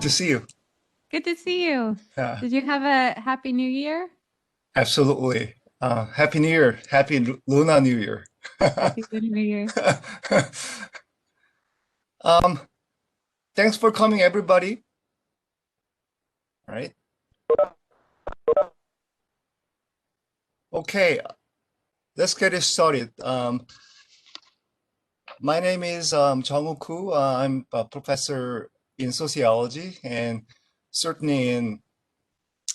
to see you. Good to see you. Yeah, Did you have a happy new year? absolutely. Happy New Year. Happy Lunar New Year. Happy New Year. Um, Thanks for coming, everybody. All right. Okay, let's get it started. My name is Jung-Woo Koo. I'm a professor in sociology and certainly in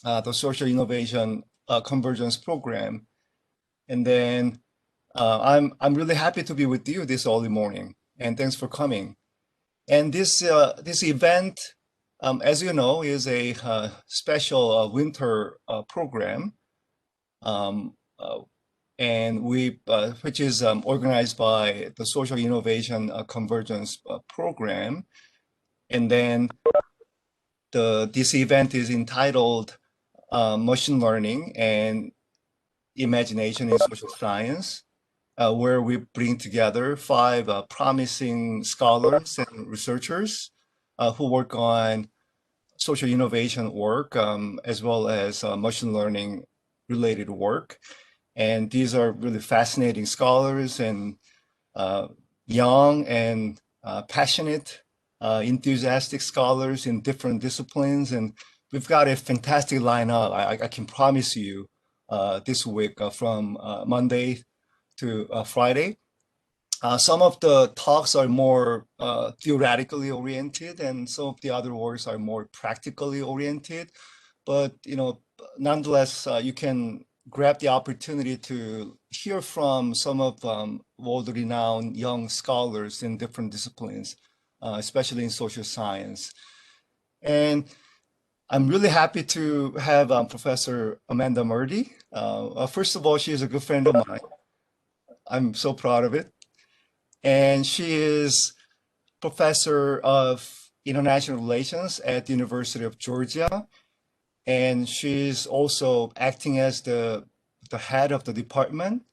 the social innovation convergence program. And then I'm really happy to be with you this early morning, and thanks for coming. And this event, as you know, is a special winter program, um, uh, and which is organized by the Social Innovation Convergence Program. And then this event is entitled Machine Learning and Imagination in Social Science, where we bring together 5 promising scholars and researchers who work on social innovation work, as well as machine learning related work. And these are really fascinating scholars and young and passionate, enthusiastic scholars in different disciplines. And we've got a fantastic lineup, I can promise you, this week from Monday to Friday. Some of the talks are more theoretically oriented, and some of the other works are more practically oriented. But nonetheless, you can grab the opportunity to hear from some of world-renowned young scholars in different disciplines, especially in social science. And I'm really happy to have Professor Amanda Murdie. First of all, she is a good friend of mine. I'm so proud of it. And she is professor of international relations at the University of Georgia. And she's also acting as the head of the department.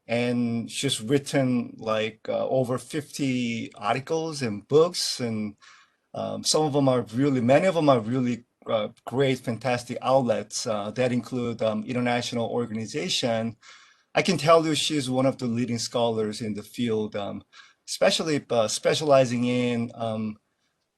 And she's written like over 50 articles and books. And some of them are many of them are really great, fantastic outlets that include international organization. I can tell you she's one of the leading scholars in the field, especially specializing in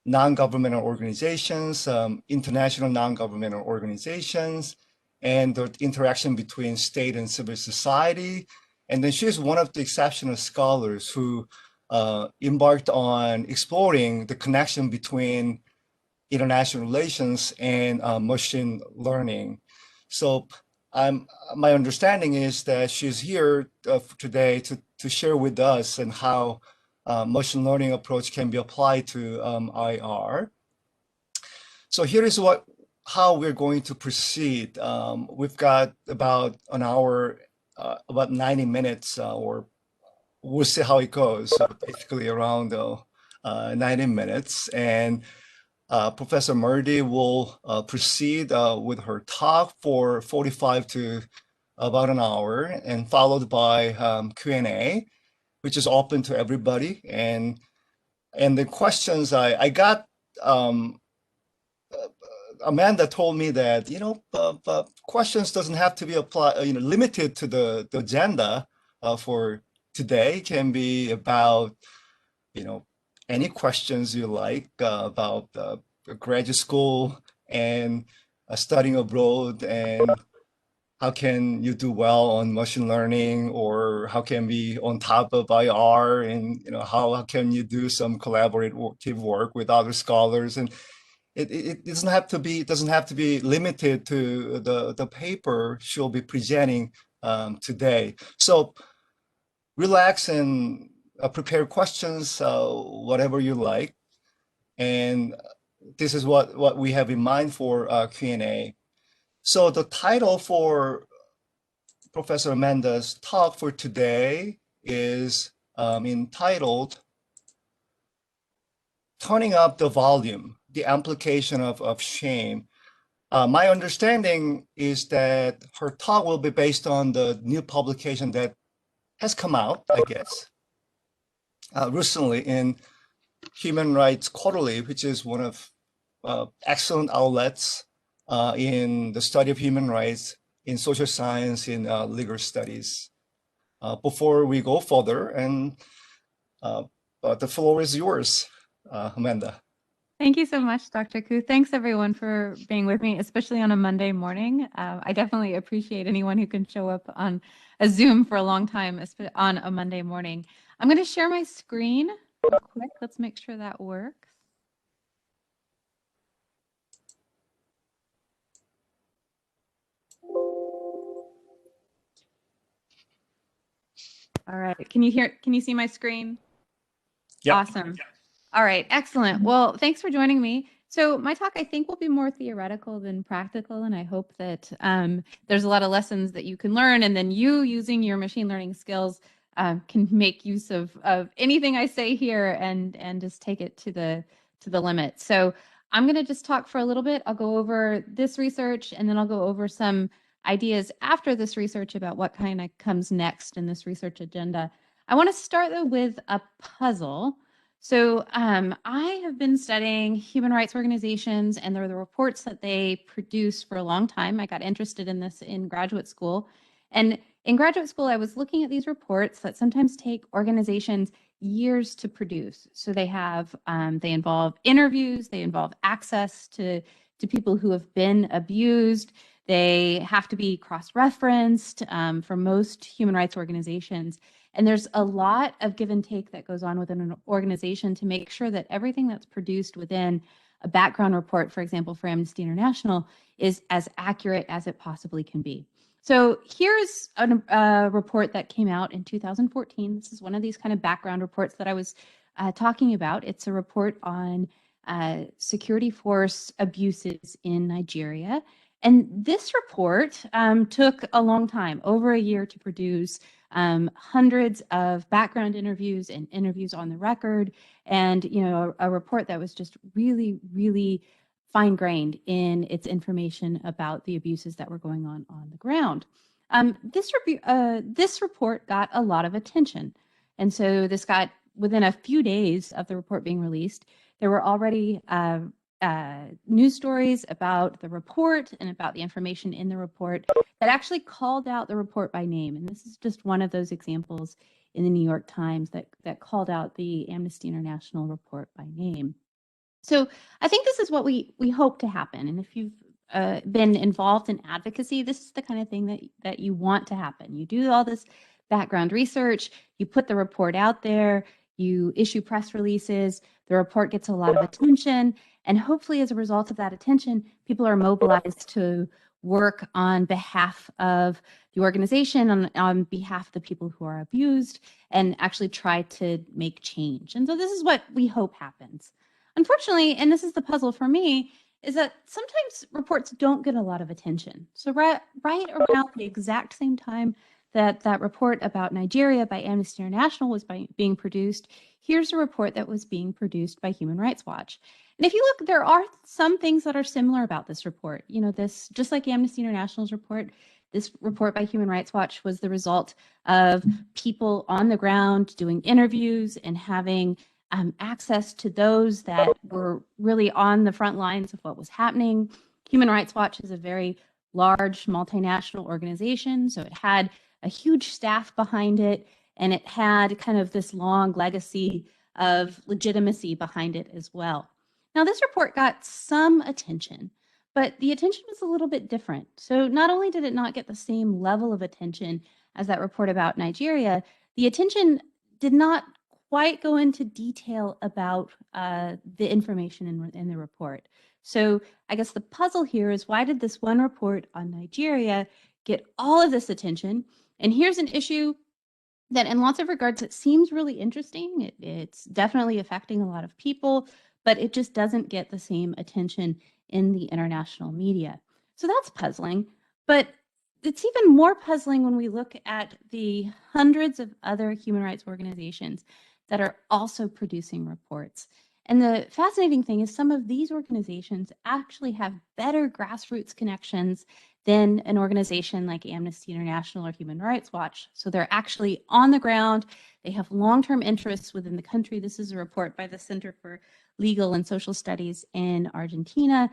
non-governmental organizations, international non-governmental organizations, and the interaction between state and civil society. And then she's one of the exceptional scholars who embarked on exploring the connection between international relations and machine learning. So my understanding is that she's here today to share with us and how machine learning approach can be applied to IR. So here is how we're going to proceed. We've got about an hour, about 90 minutes, or we'll see how it goes. So basically around 90 minutes. And Professor Murdie will proceed with her talk for 45 to about an hour, and followed by Q&A, which is open to everybody. And the questions I got, Amanda told me that questions doesn't have to be limited to the agenda for today. Can be about any questions you like about graduate school and studying abroad, and how can you do well on machine learning, or how can be on top of IR, and how can you do some collaborative work with other scholars. And it doesn't have to be limited to the paper she'll be presenting today. So relax and prepare questions, whatever you like. And this is what we have in mind for Q&A. So the title for Professor Amanda's talk for today is entitled Turning Up the Volume, the Amplification of Shame. My understanding is that her talk will be based on the new publication that has come out, I guess, recently in Human Rights Quarterly, which is one of excellent outlets in the study of human rights, in social science, in legal studies. Before we go further, and the floor is yours, Amanda. Thank you so much, Dr. Koo. Thanks everyone for being with me, especially on a Monday morning. I definitely appreciate anyone who can show up on a Zoom for a long time on a Monday morning. I'm going to share my screen real quick. Let's make sure that works. All right. Can you see my screen? Yep. Awesome. All right. Excellent. Well, thanks for joining me. So my talk, I think, will be more theoretical than practical, and I hope that there's a lot of lessons that you can learn, and then you, using your machine learning skills, can make use of anything I say here and just take it to the limit. So I'm going to just talk for a little bit. I'll go over this research, and then I'll go over some ideas after this research about what kind of comes next in this research agenda. I want to start though with a puzzle. So I have been studying human rights organizations and the reports that they produce for a long time. I got interested in this in graduate school. And in graduate school, I was looking at these reports that sometimes take organizations years to produce. So they have, they involve interviews, they involve access to people who have been abused. They have to be cross-referenced for most human rights organizations. And there's a lot of give and take that goes on within an organization to make sure that everything that's produced within a background report, for example, for Amnesty International, is as accurate as it possibly can be. So here's a report that came out in 2014. This is one of these kind of background reports that I was talking about. It's a report on security force abuses in Nigeria. And this report took a long time, over a year to produce, hundreds of background interviews and interviews on the record, and a report that was just really, really fine-grained in its information about the abuses that were going on the ground. This report got a lot of attention, and so this got, within a few days of the report being released, there were already news stories about the report and about the information in the report that actually called out the report by name. And this is just one of those examples in the New York Times that called out the Amnesty International report by name. So I think this is what we hope to happen. And if you've been involved in advocacy, this is the kind of thing that you want to happen. You do all this background research, you put the report out there, you issue press releases, the report gets a lot of attention, and hopefully as a result of that attention, people are mobilized to work on behalf of the organization, on behalf of the people who are abused, and actually try to make change. And so this is what we hope happens. Unfortunately, and this is the puzzle for me, is that sometimes reports don't get a lot of attention. So right around the exact same time that report about Nigeria by Amnesty International was being produced, here's a report that was being produced by Human Rights Watch. And if you look, there are some things that are similar about this report. This, just like Amnesty International's report, this report by Human Rights Watch was the result of people on the ground doing interviews and having access to those that were really on the front lines of what was happening. Human Rights Watch is a very large multinational organization, so it had a huge staff behind it, and it had kind of this long legacy of legitimacy behind it as well. Now, this report got some attention, but the attention was a little bit different. So not only did it not get the same level of attention as that report about Nigeria, the attention did not quite go into detail about the information in the report. So I guess the puzzle here is, why did this one report on Nigeria get all of this attention? And here's an issue that in lots of regards, it seems really interesting. It's definitely affecting a lot of people, but it just doesn't get the same attention in the international media. So that's puzzling, but it's even more puzzling when we look at the hundreds of other human rights organizations that are also producing reports. And the fascinating thing is, some of these organizations actually have better grassroots connections than an organization like Amnesty International or Human Rights Watch. So they're actually on the ground. They have long-term interests within the country. This is a report by the Center for Legal and Social Studies in Argentina.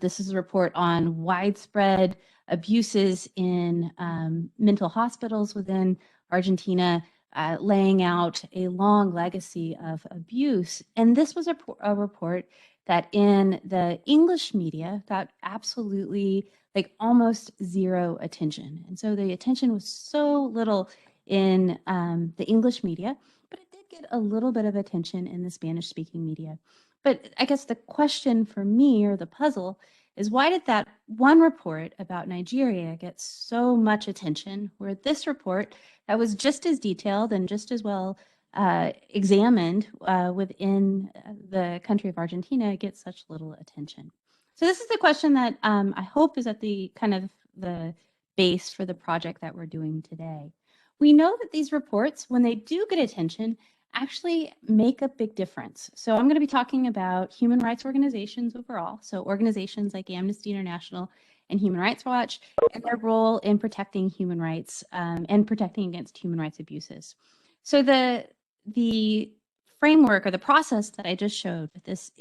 This is a report on widespread abuses in mental hospitals within Argentina, laying out a long legacy of abuse. And this was a report that in the English media got absolutely, like, almost zero attention. And so the attention was so little in the English media, but it did get a little bit of attention in the Spanish-speaking media. But I guess the question for me, or the puzzle, is why did that one report about Nigeria get so much attention, where this report that was just as detailed and just as well examined within the country of Argentina gets such little attention? So this is the question that I hope is at the kind of the base for the project that we're doing today. We know that these reports, when they do get attention, actually make a big difference. So I'm going to be talking about human rights organizations overall, so organizations like Amnesty International and Human Rights Watch, and their role in protecting human rights and protecting against human rights abuses. So the framework or the process that I just showed, this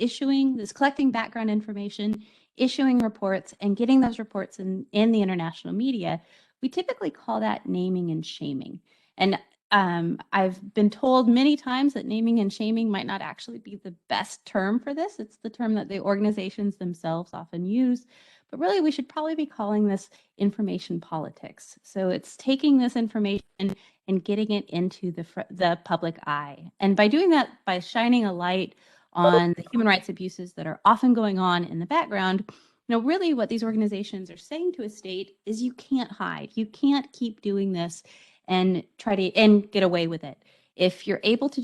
collecting background information, issuing reports, and getting those reports in the international media, we typically call that naming and shaming. And I've been told many times that naming and shaming might not actually be the best term for this. It's the term that the organizations themselves often use. But really, we should probably be calling this information politics. So it's taking this information and getting it into the public eye. And by doing that, by shining a light on the human rights abuses that are often going on in the background, really what these organizations are saying to a state is you can't hide. You can't keep doing this and try to get away with it. If you're able to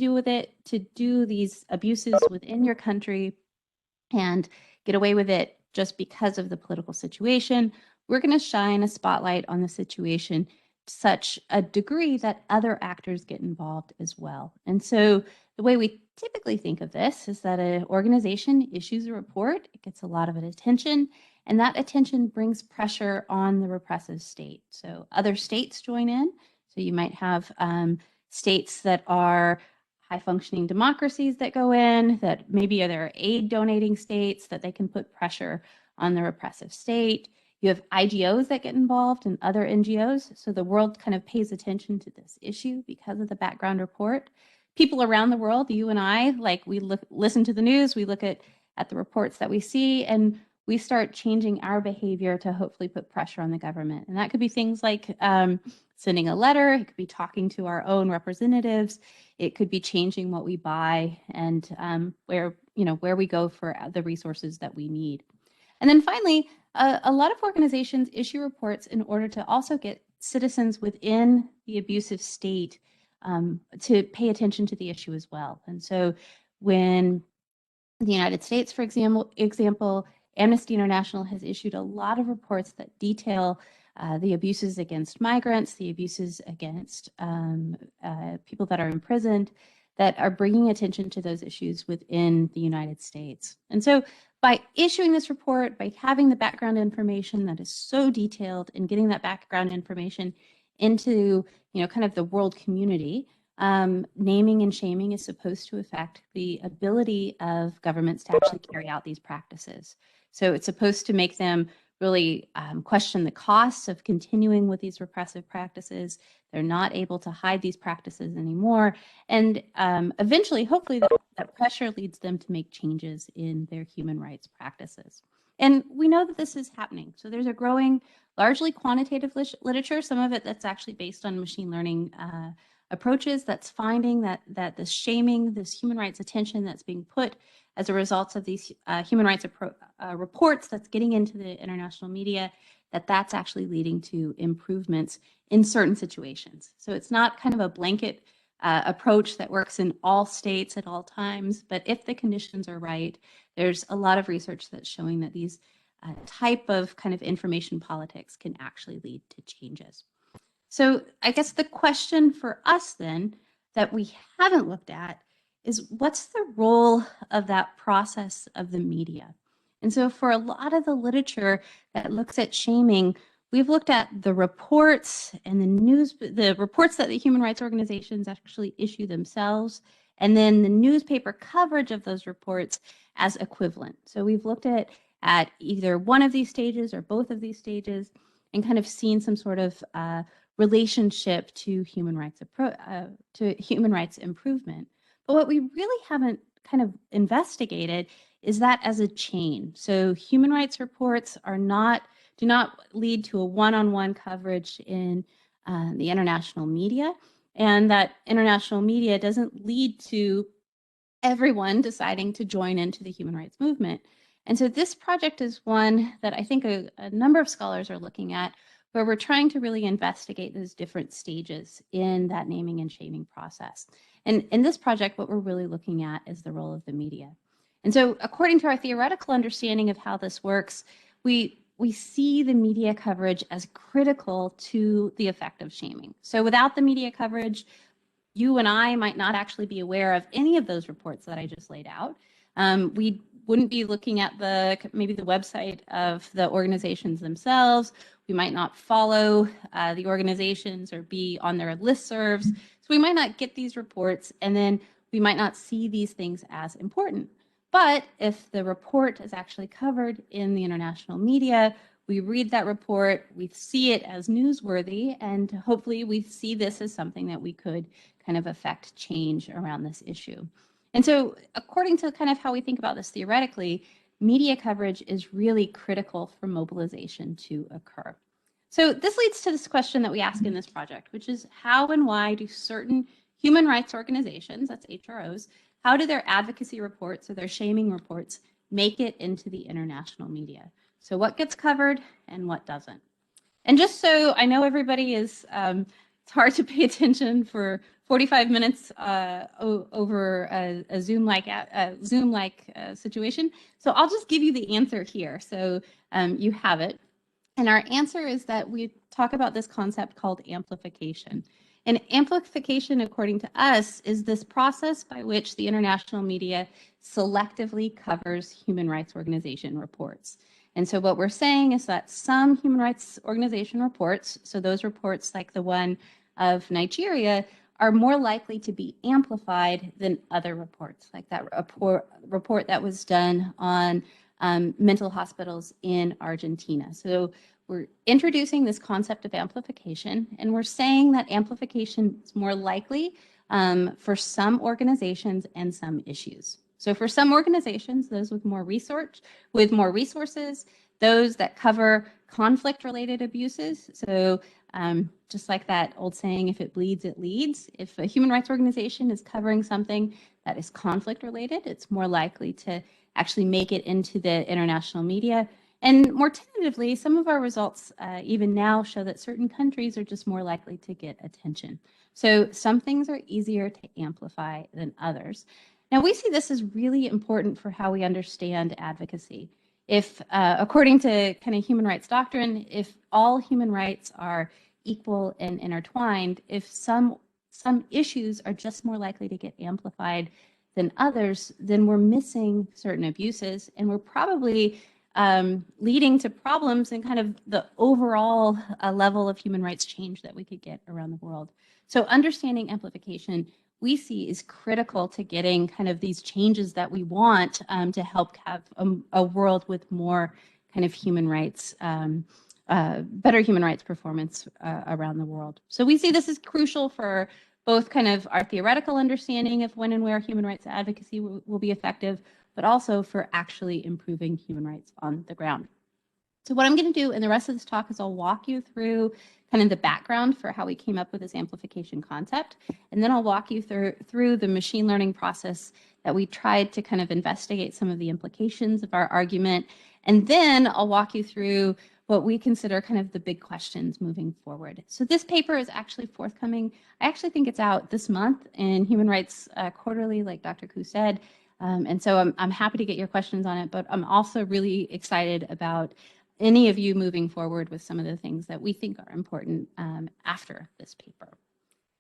do these abuses within your country and get away with it just because of the political situation, we're going to shine a spotlight on the situation to such a degree that other actors get involved as well. And so the way we typically think of this is that an organization issues a report, it gets a lot of attention, and that attention brings pressure on the repressive state. So other states join in. So you might have states that are high-functioning democracies that go in, that maybe are there aid donating states, that they can put pressure on the repressive state. You have IGOs that get involved and other NGOs. So the world kind of pays attention to this issue because of the background report. People around the world, you and I, like, we listen to the news, we look at the reports that we see, and we start changing our behavior to hopefully put pressure on the government. And that could be things like sending a letter, it could be talking to our own representatives, it could be changing what we buy and where we go for the resources that we need. And then finally, a lot of organizations issue reports in order to also get citizens within the abusive state to pay attention to the issue as well. And so when the United States, for example, Amnesty International has issued a lot of reports that detail the abuses against migrants, the abuses against people that are imprisoned, that are bringing attention to those issues within the United States. And so by issuing this report, by having the background information that is so detailed and getting that background information into kind of the world community, naming and shaming is supposed to affect the ability of governments to actually carry out these practices. So it's supposed to make them really question the costs of continuing with these repressive practices. They're not able to hide these practices anymore. And eventually, hopefully, that pressure leads them to make changes in their human rights practices. And we know that this is happening. So there's a growing, largely quantitative literature, some of it that's actually based on machine learning approaches, that's finding that this shaming, this human rights attention that's being put as a result of these human rights reports that's getting into the international media, that's actually leading to improvements in certain situations. So it's not kind of a blanket approach that works in all states at all times, but if the conditions are right, there's a lot of research that's showing that these type of kind of information politics can actually lead to changes. So I guess the question for us then that we haven't looked at is, what's the role of that process of the media? And so for a lot of the literature that looks at shaming, we've looked at the reports and the reports that the human rights organizations actually issue themselves and then the newspaper coverage of those reports as equivalent. So we've looked at either one of these stages or both of these stages and kind of seen some sort of relationship to human rights improvement. But what we really haven't kind of investigated is that as a chain. So human rights reports do not lead to a one-on-one coverage in the international media, and that international media doesn't lead to everyone deciding to join into the human rights movement. And so this project is one that I think a number of scholars are looking at, where we're trying to really investigate those different stages in that naming and shaming process. And in this project, what we're really looking at is the role of the media. And so according to our theoretical understanding of how this works, we see the media coverage as critical to the effect of shaming. So without the media coverage, you and I might not actually be aware of any of those reports that I just laid out. We wouldn't be looking at maybe the website of the organizations themselves. We might not follow the organizations or be on their listservs. So we might not get these reports, and then we might not see these things as important. But if the report is actually covered in the international media, we read that report, we see it as newsworthy, and hopefully we see this as something that we could kind of affect change around this issue. And so according to kind of how we think about this theoretically, media coverage is really critical for mobilization to occur. So this leads to this question that we ask in this project, which is how and why do certain human rights organizations, that's HROs, how do their advocacy reports or their shaming reports make it into the international media? So what gets covered and what doesn't? And just so I know everybody is, it's hard to pay attention for 45 minutes over a Zoom-like situation. So I'll just give you the answer here. So you have it. And our answer is that we talk about this concept called amplification. And amplification, according to us, is this process by which the international media selectively covers human rights organization reports. And so what we're saying is that some human rights organization reports, so those reports like the one of Nigeria, are more likely to be amplified than other reports, like that report that was done on mental hospitals in Argentina. So we're introducing this concept of amplification, and we're saying that amplification is more likely for some organizations and some issues. So for some organizations, those with more research, with more resources, those that cover conflict-related abuses. So just like that old saying, if it bleeds, it leads. If a human rights organization is covering something that is conflict-related, it's more likely to actually make it into the international media. And more tentatively, some of our results even now show that certain countries are just more likely to get attention. So some things are easier to amplify than others. Now, we see this as really important for how we understand advocacy. If, according to kind of human rights doctrine, if all human rights are equal and intertwined, if some issues are just more likely to get amplified than others, then we're missing certain abuses, and we're probably leading to problems in kind of the overall level of human rights change that we could get around the world. So understanding amplification, we see, is critical to getting kind of these changes that we want to help have a world with more kind of human rights, better human rights performance around the world. So we see this as crucial for both kind of our theoretical understanding of when and where human rights advocacy will be effective, but also for actually improving human rights on the ground. So what I'm going to do in the rest of this talk is I'll walk you through kind of the background for how we came up with this amplification concept, and then I'll walk you through the machine learning process that we tried to kind of investigate some of the implications of our argument, and then I'll walk you through what we consider kind of the big questions moving forward. So this paper is actually forthcoming. I actually think it's out this month in Human Rights Quarterly, like Dr. Koo said. And so I'm happy to get your questions on it, but I'm also really excited about any of you moving forward with some of the things that we think are important after this paper.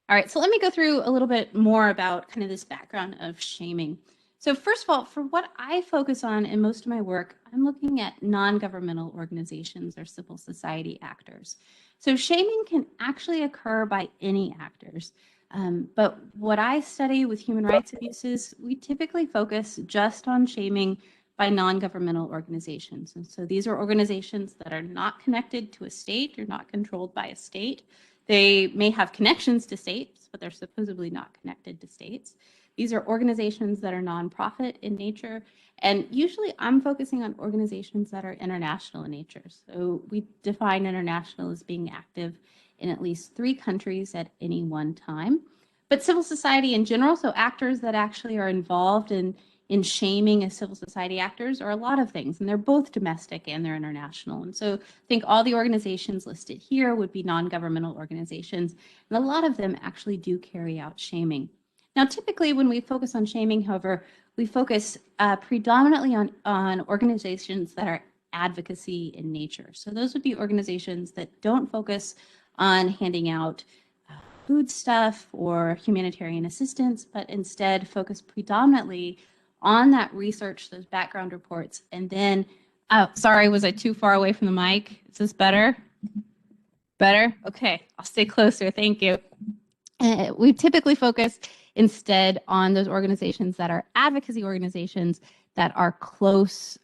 All right, so let me go through a little bit more about kind of this background of shaming. So first of all, for what I focus on in most of my work, I'm looking at non-governmental organizations or civil society actors. So shaming can actually occur by any actors. But what I study with human rights abuses, we typically focus just on shaming by non-governmental organizations. And so these are organizations that are not connected to a state or not controlled by a state. They may have connections to states, but they're supposedly not connected to states. These are organizations that are nonprofit in nature. And usually I'm focusing on organizations that are international in nature. So we define international as being active in at least 3 countries at any one time. But civil society in general, so actors that actually are involved in shaming as civil society actors are a lot of things, and they're both domestic and they're international. And so I think all the organizations listed here would be non-governmental organizations, and a lot of them actually do carry out shaming. Now, typically when we focus on shaming, however, we focus predominantly on organizations that are advocacy in nature. So those would be organizations that don't focus on handing out food stuff or humanitarian assistance, but instead focus predominantly on that research, those background reports, and then, oh, sorry, was I too far away from the mic? Is this better? Better? Okay, I'll stay closer, thank you. We typically focus instead on those organizations that are advocacy organizations that are close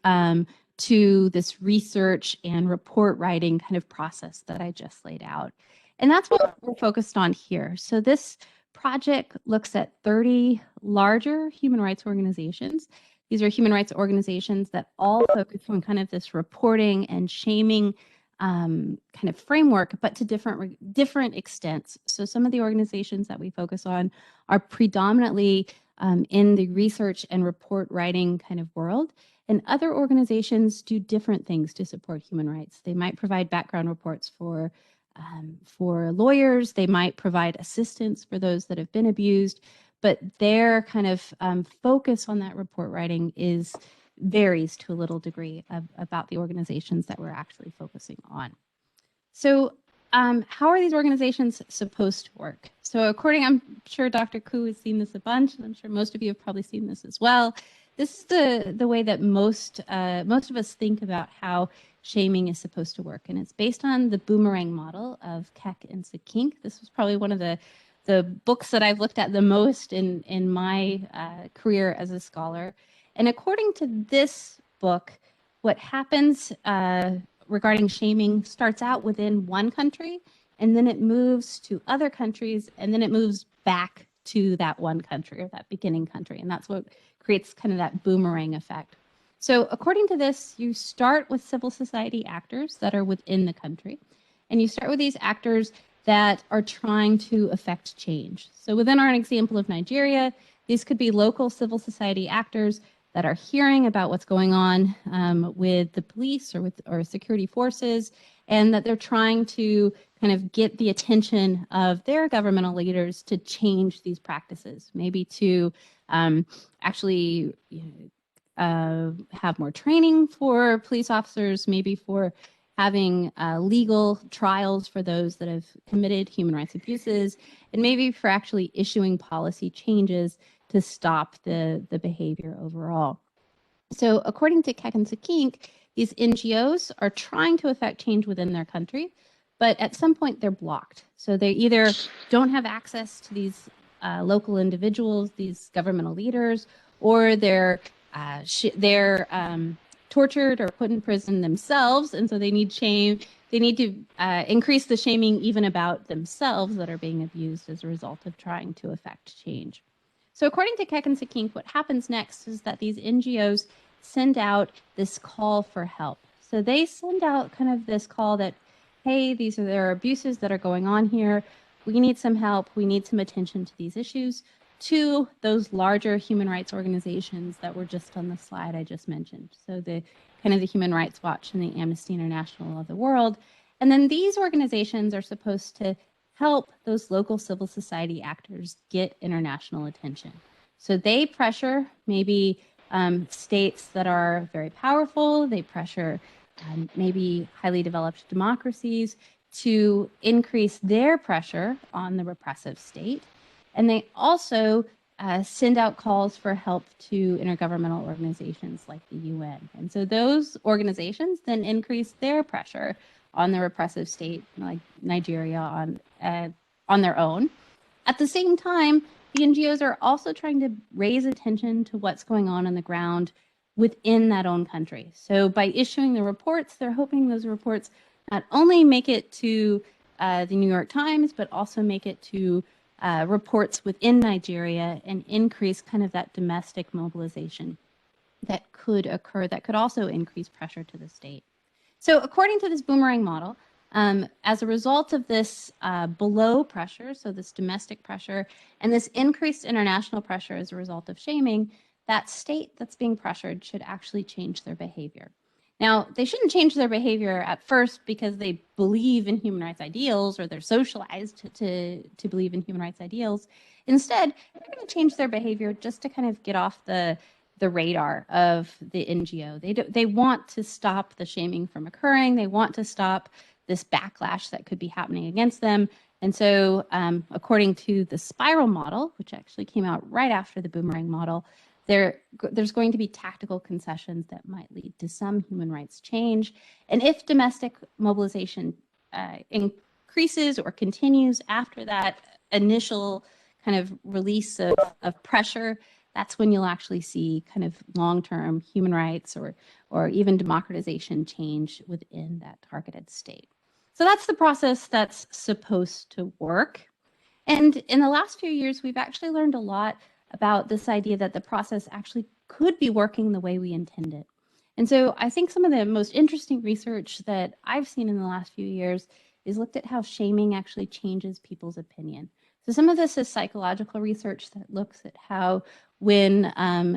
to this research and report writing kind of process that I just laid out. And that's what we're focused on here. So this project looks at 30 larger human rights organizations. These are human rights organizations that all focus on kind of this reporting and shaming kind of framework, but to different extents. So some of the organizations that we focus on are predominantly in the research and report writing kind of world. And other organizations do different things to support human rights. They might provide background reports for lawyers. They might provide assistance for those that have been abused, but their kind of focus on that report writing varies to a little degree about the organizations that we're actually focusing on. So how are these organizations supposed to work? So I'm sure Dr. Koo has seen this a bunch, and I'm sure most of you have probably seen this as well. This is the way that most of us think about how shaming is supposed to work, and it's based on the boomerang model of Keck and Sakink. This was probably one of the books that I've looked at the most in my career as a scholar. And according to this book, what happens regarding shaming starts out within one country, and then it moves to other countries, and then it moves back to that one country or that beginning country. And that's what creates kind of that boomerang effect. So according to this, you start with civil society actors that are within the country, and you start with these actors that are trying to affect change. So within our example of Nigeria, these could be local civil society actors that are hearing about what's going on with the police or security forces, and that they're trying to kind of get the attention of their governmental leaders to change these practices, maybe to actually have more training for police officers, maybe for having legal trials for those that have committed human rights abuses, and maybe for actually issuing policy changes to stop the behavior overall. So according to Keck and Sakink, these NGOs are trying to affect change within their country, but at some point they're blocked. So they either don't have access to these local individuals, these governmental leaders, or they're tortured or put in prison themselves, and so they need to increase the shaming even about themselves that are being abused as a result of trying to affect change. So according to Keck and Sakink, what happens next is that these NGOs send out this call for help. So they send out kind of this call that, hey, there are abuses that are going on here. We need some help. We need some attention to these issues, to those larger human rights organizations that were just on the slide I just mentioned. So the kind of the Human Rights Watch and the Amnesty International of the world. And then these organizations are supposed to help those local civil society actors get international attention. So they pressure maybe states that are very powerful, they pressure maybe highly developed democracies to increase their pressure on the repressive state. And they also send out calls for help to intergovernmental organizations like the UN. And so those organizations then increase their pressure on the repressive state like Nigeria on their own. At the same time, the NGOs are also trying to raise attention to what's going on the ground within that own country. So by issuing the reports, they're hoping those reports not only make it to the New York Times, but also make it to reports within Nigeria and increase kind of that domestic mobilization that could occur, that could also increase pressure to the state. So according to this boomerang model, as a result of this below pressure, so this domestic pressure, and this increased international pressure as a result of shaming, that state that's being pressured should actually change their behavior. Now, they shouldn't change their behavior at first because they believe in human rights ideals or they're socialized to believe in human rights ideals. Instead, they're going to change their behavior just to kind of get off the radar of the NGO. They want to stop the shaming from occurring. They want to stop this backlash that could be happening against them. And so according to the spiral model, which actually came out right after the boomerang model, there's going to be tactical concessions that might lead to some human rights change. And if domestic mobilization increases or continues after that initial kind of release of pressure, that's when you'll actually see kind of long-term human rights or even democratization change within that targeted state. So that's the process that's supposed to work. And in the last few years, we've actually learned a lot about this idea that the process actually could be working the way we intend it. And so I think some of the most interesting research that I've seen in the last few years is looked at how shaming actually changes people's opinion. So some of this is psychological research that looks at how when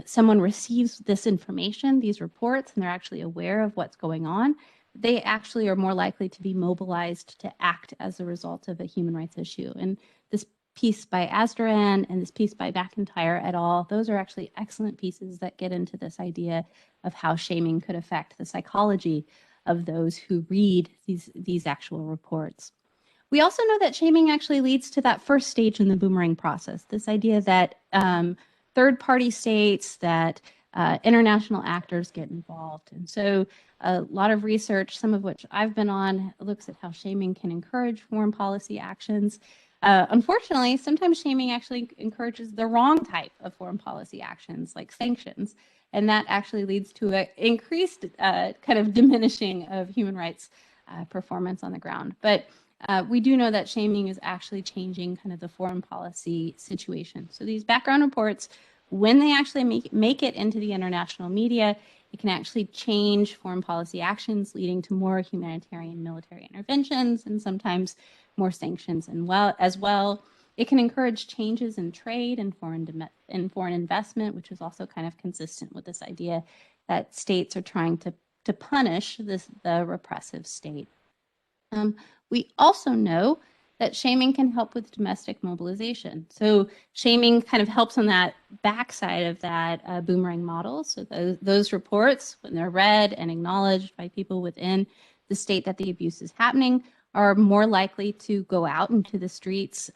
someone receives this information, these reports, and they're actually aware of what's going on, they actually are more likely to be mobilized to act as a result of a human rights issue. And this piece by Azdaran and this piece by McIntyre et al., those are actually excellent pieces that get into this idea of how shaming could affect the psychology of those who read these actual reports. We also know that shaming actually leads to that first stage in the boomerang process, this idea that third-party states, that international actors get involved. And so a lot of research, some of which I've been on, looks at how shaming can encourage foreign policy actions. Unfortunately, sometimes shaming actually encourages the wrong type of foreign policy actions, like sanctions, and that actually leads to an increased kind of diminishing of human rights performance on the ground. But we do know that shaming is actually changing kind of the foreign policy situation. So these background reports, when they actually make it into the international media, it can actually change foreign policy actions, leading to more humanitarian military interventions and sometimes more sanctions. And as well, it can encourage changes in trade and foreign investment, which is also kind of consistent with this idea that states are trying to punish the repressive state. We also know that shaming can help with domestic mobilization. So shaming kind of helps on that backside of that boomerang model. So those reports, when they're read and acknowledged by people within the state that the abuse is happening, are more likely to go out into the streets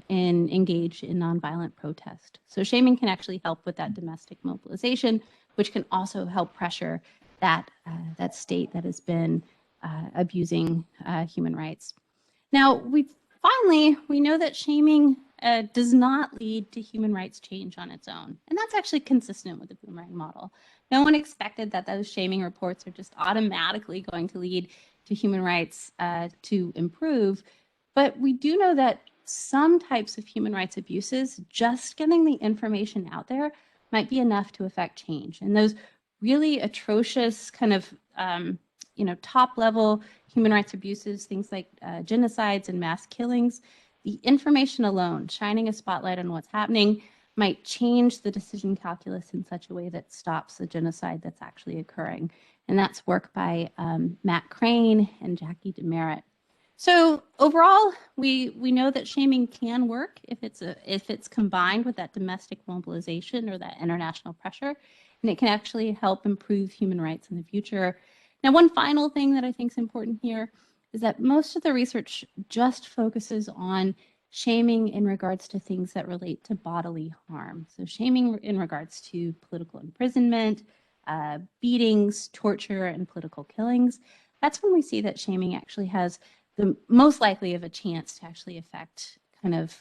and engage in nonviolent protest. So shaming can actually help with that domestic mobilization, which can also help pressure that state that has been abusing human rights. Now, we know that shaming does not lead to human rights change on its own. And that's actually consistent with the boomerang model. No one expected that those shaming reports are just automatically going to lead to human rights to improve. But we do know that some types of human rights abuses, just getting the information out there might be enough to affect change. And those really atrocious kind of top level human rights abuses, things like genocides and mass killings, the information alone, shining a spotlight on what's happening, might change the decision calculus in such a way that stops the genocide that's actually occurring. And that's work by Matt Crane and Jackie Demerit. So overall, we know that shaming can work if it's combined with that domestic mobilization or that international pressure, and it can actually help improve human rights in the future. Now, one final thing that I think is important here is that most of the research just focuses on shaming in regards to things that relate to bodily harm. So shaming in regards to political imprisonment, beatings, torture, and political killings. That's when we see that shaming actually has the most likely of a chance to actually affect kind of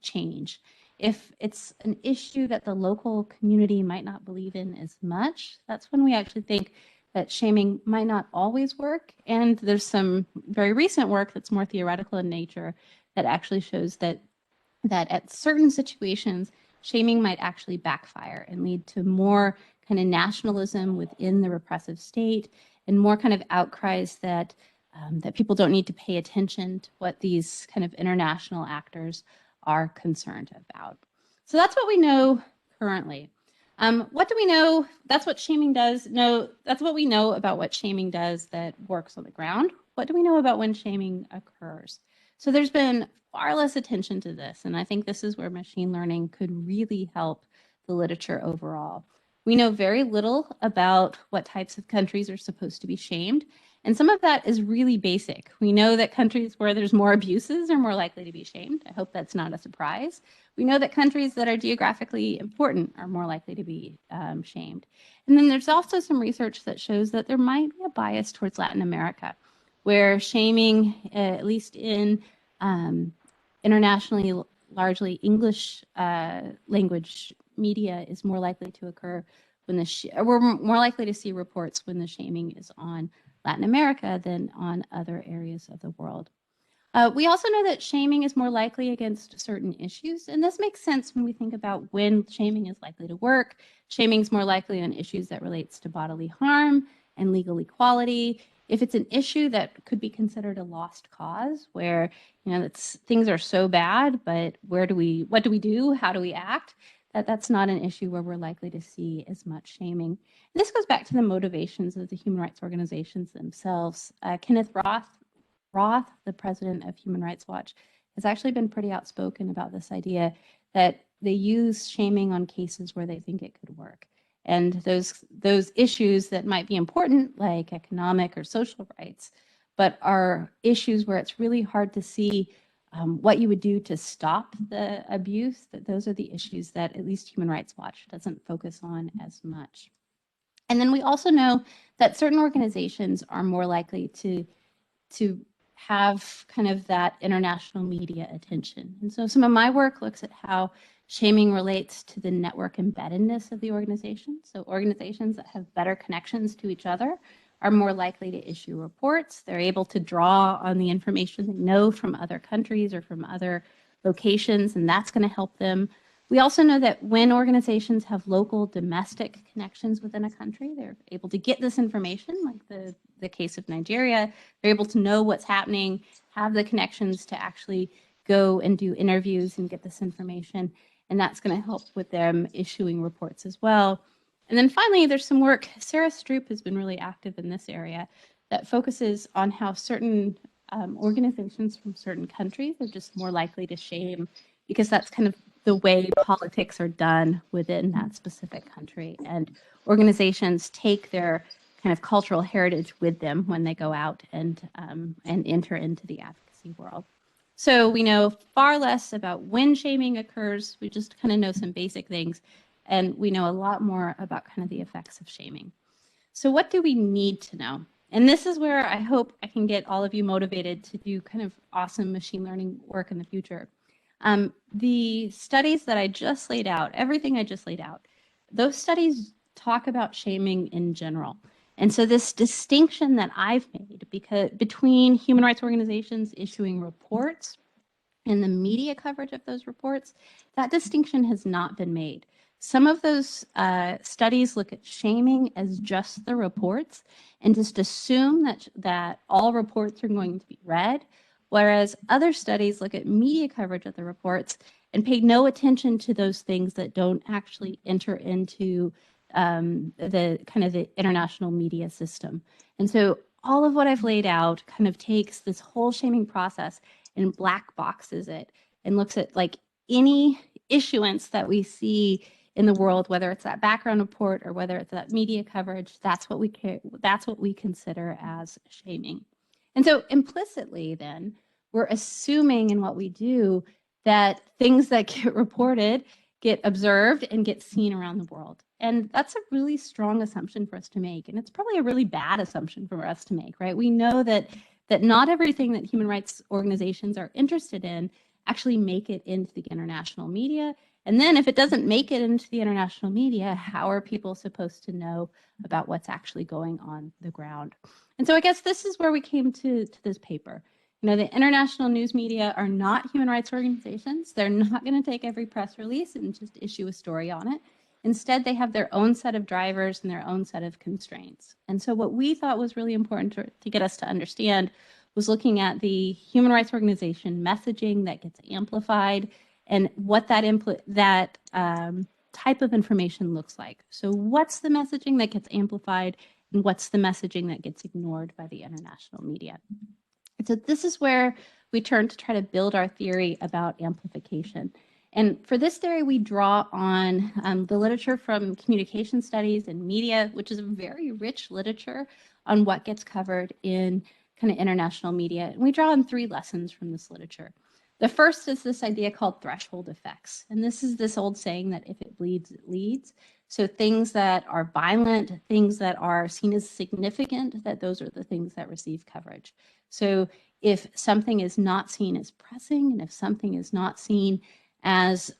change. If it's an issue that the local community might not believe in as much, that's when we actually think that shaming might not always work. And there's some very recent work that's more theoretical in nature that actually shows that at certain situations, shaming might actually backfire and lead to more kind of nationalism within the repressive state and more kind of outcries that that people don't need to pay attention to what these kind of international actors are concerned about. So that's what we know currently. What do we know? That's what shaming does. No, that's what we know about what shaming does that works on the ground. What do we know about when shaming occurs? So there's been far less attention to this, and I think this is where machine learning could really help the literature overall. We know very little about what types of countries are supposed to be shamed, and some of that is really basic. We know that countries where there's more abuses are more likely to be shamed. I hope that's not a surprise. We know that countries that are geographically important are more likely to be shamed. And then there's also some research that shows that there might be a bias towards Latin America, where shaming, at least in internationally largely English language media, is more likely to occur when we're more likely to see reports when the shaming is on Latin America than on other areas of the world. We also know that shaming is more likely against certain issues, and this makes sense when we think about when shaming is likely to work. Shaming is more likely on issues that relates to bodily harm and legal equality. If it's an issue that could be considered a lost cause, where things are so bad, but what do we do? How do we act? That's not an issue where we're likely to see as much shaming. And this goes back to the motivations of the human rights organizations themselves. Kenneth Roth, the president of Human Rights Watch, has actually been pretty outspoken about this idea that they use shaming on cases where they think it could work. And those issues that might be important, like economic or social rights, but are issues where it's really hard to see what you would do to stop the abuse, that those are the issues that at least Human Rights Watch doesn't focus on as much. And then we also know that certain organizations are more likely to have kind of that international media attention. And so some of my work looks at how shaming relates to the network embeddedness of the organization. So organizations that have better connections to each other are more likely to issue reports. They're able to draw on the information they know from other countries or from other locations, and that's going to help them. We also know that when organizations have local domestic connections within a country, they're able to get this information, like the case of Nigeria. They're able to know what's happening, have the connections to actually go and do interviews and get this information, and that's going to help with them issuing reports as well. And then finally, there's some work, Sarah Stroop has been really active in this area, that focuses on how certain organizations from certain countries are just more likely to shame, because that's kind of the way politics are done within that specific country. And organizations take their kind of cultural heritage with them when they go out and enter into the advocacy world. So we know far less about when shaming occurs. We just kind of know some basic things. And we know a lot more about kind of the effects of shaming. So what do we need to know? And this is where I hope I can get all of you motivated to do kind of awesome machine learning work in the future. The studies that I just laid out, everything I just laid out, those studies talk about shaming in general. And so this distinction that I've made between human rights organizations issuing reports and the media coverage of those reports, that distinction has not been made. Some of those studies look at shaming as just the reports and just assume that all reports are going to be read, whereas other studies look at media coverage of the reports and pay no attention to those things that don't actually enter into the kind of the international media system. And so all of what I've laid out kind of takes this whole shaming process and black boxes it and looks at like any issuance that we see in the world, whether it's that background report or whether it's that media coverage, that's what we consider as shaming. And so implicitly then, we're assuming in what we do that things that get reported get observed and get seen around the world. And that's a really strong assumption for us to make. And it's probably a really bad assumption for us to make, right? We know that not everything that human rights organizations are interested in actually make it into the international media? And then if it doesn't make it into the international media, how are people supposed to know about what's actually going on the ground? And so I guess this is where we came to this paper. You know, the international news media are not human rights organizations. They're not going to take every press release and just issue a story on it. Instead, they have their own set of drivers and their own set of constraints. And so what we thought was really important to get us to understand was looking at the human rights organization messaging that gets amplified and what that type of information looks like. So what's the messaging that gets amplified and what's the messaging that gets ignored by the international media? And so this is where we turn to try to build our theory about amplification. And for this theory, we draw on the literature from communication studies and media, which is a very rich literature on what gets covered in kind of international media. And we draw on 3 lessons from this literature. The first is this idea called threshold effects. And this is this old saying that if it bleeds, it leads. So things that are violent, things that are seen as significant, that those are the things that receive coverage. So if something is not seen as pressing, and if something is not seen as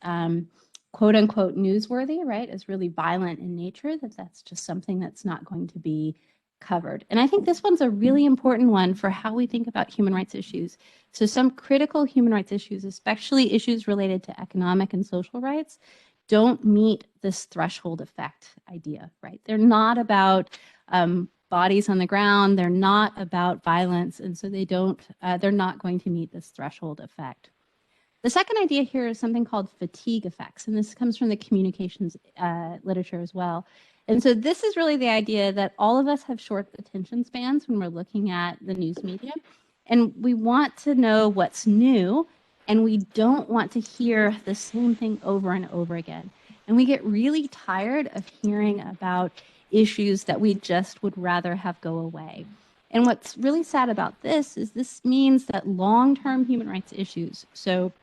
quote unquote newsworthy, right, as really violent in nature, that's just something that's not going to be covered. And I think this one's a really important one for how we think about human rights issues. So some critical human rights issues, especially issues related to economic and social rights, don't meet this threshold effect idea, right? They're not about bodies on the ground. They're not about violence. And so they're not going to meet this threshold effect. The second idea here is something called fatigue effects. And this comes from the communications literature as well. And so this is really the idea that all of us have short attention spans when we're looking at the news media. And we want to know what's new, and we don't want to hear the same thing over and over again. And we get really tired of hearing about issues that we just would rather have go away. And what's really sad about this is this means that long-term human rights issues, so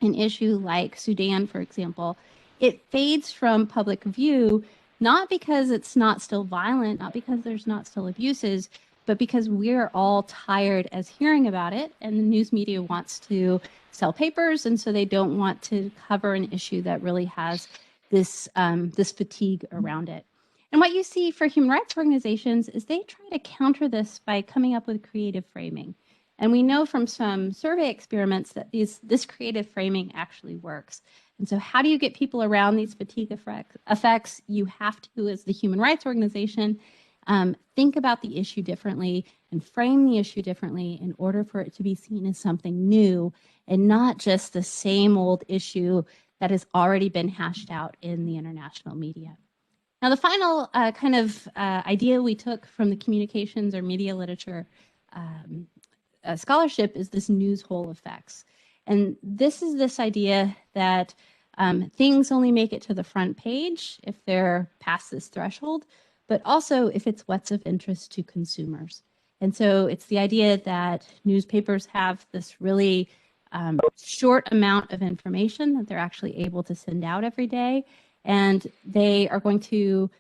an issue like Sudan, for example, it fades from public view, not because it's not still violent, not because there's not still abuses, but because we're all tired as hearing about it, and the news media wants to sell papers, and so they don't want to cover an issue that really has this fatigue around it. And what you see for human rights organizations is they try to counter this by coming up with creative framing. And we know from some survey experiments that this creative framing actually works. And so how do you get people around these fatigue effects? You have to, as the human rights organization, think about the issue differently and frame the issue differently in order for it to be seen as something new and not just the same old issue that has already been hashed out in the international media. Now, the final idea we took from the communications or media literature scholarship is this news hole effects. And this is this idea that things only make it to the front page if they're past this threshold, but also if it's what's of interest to consumers. And so it's the idea that newspapers have this really short amount of information that they're actually able to send out every day. And they are going to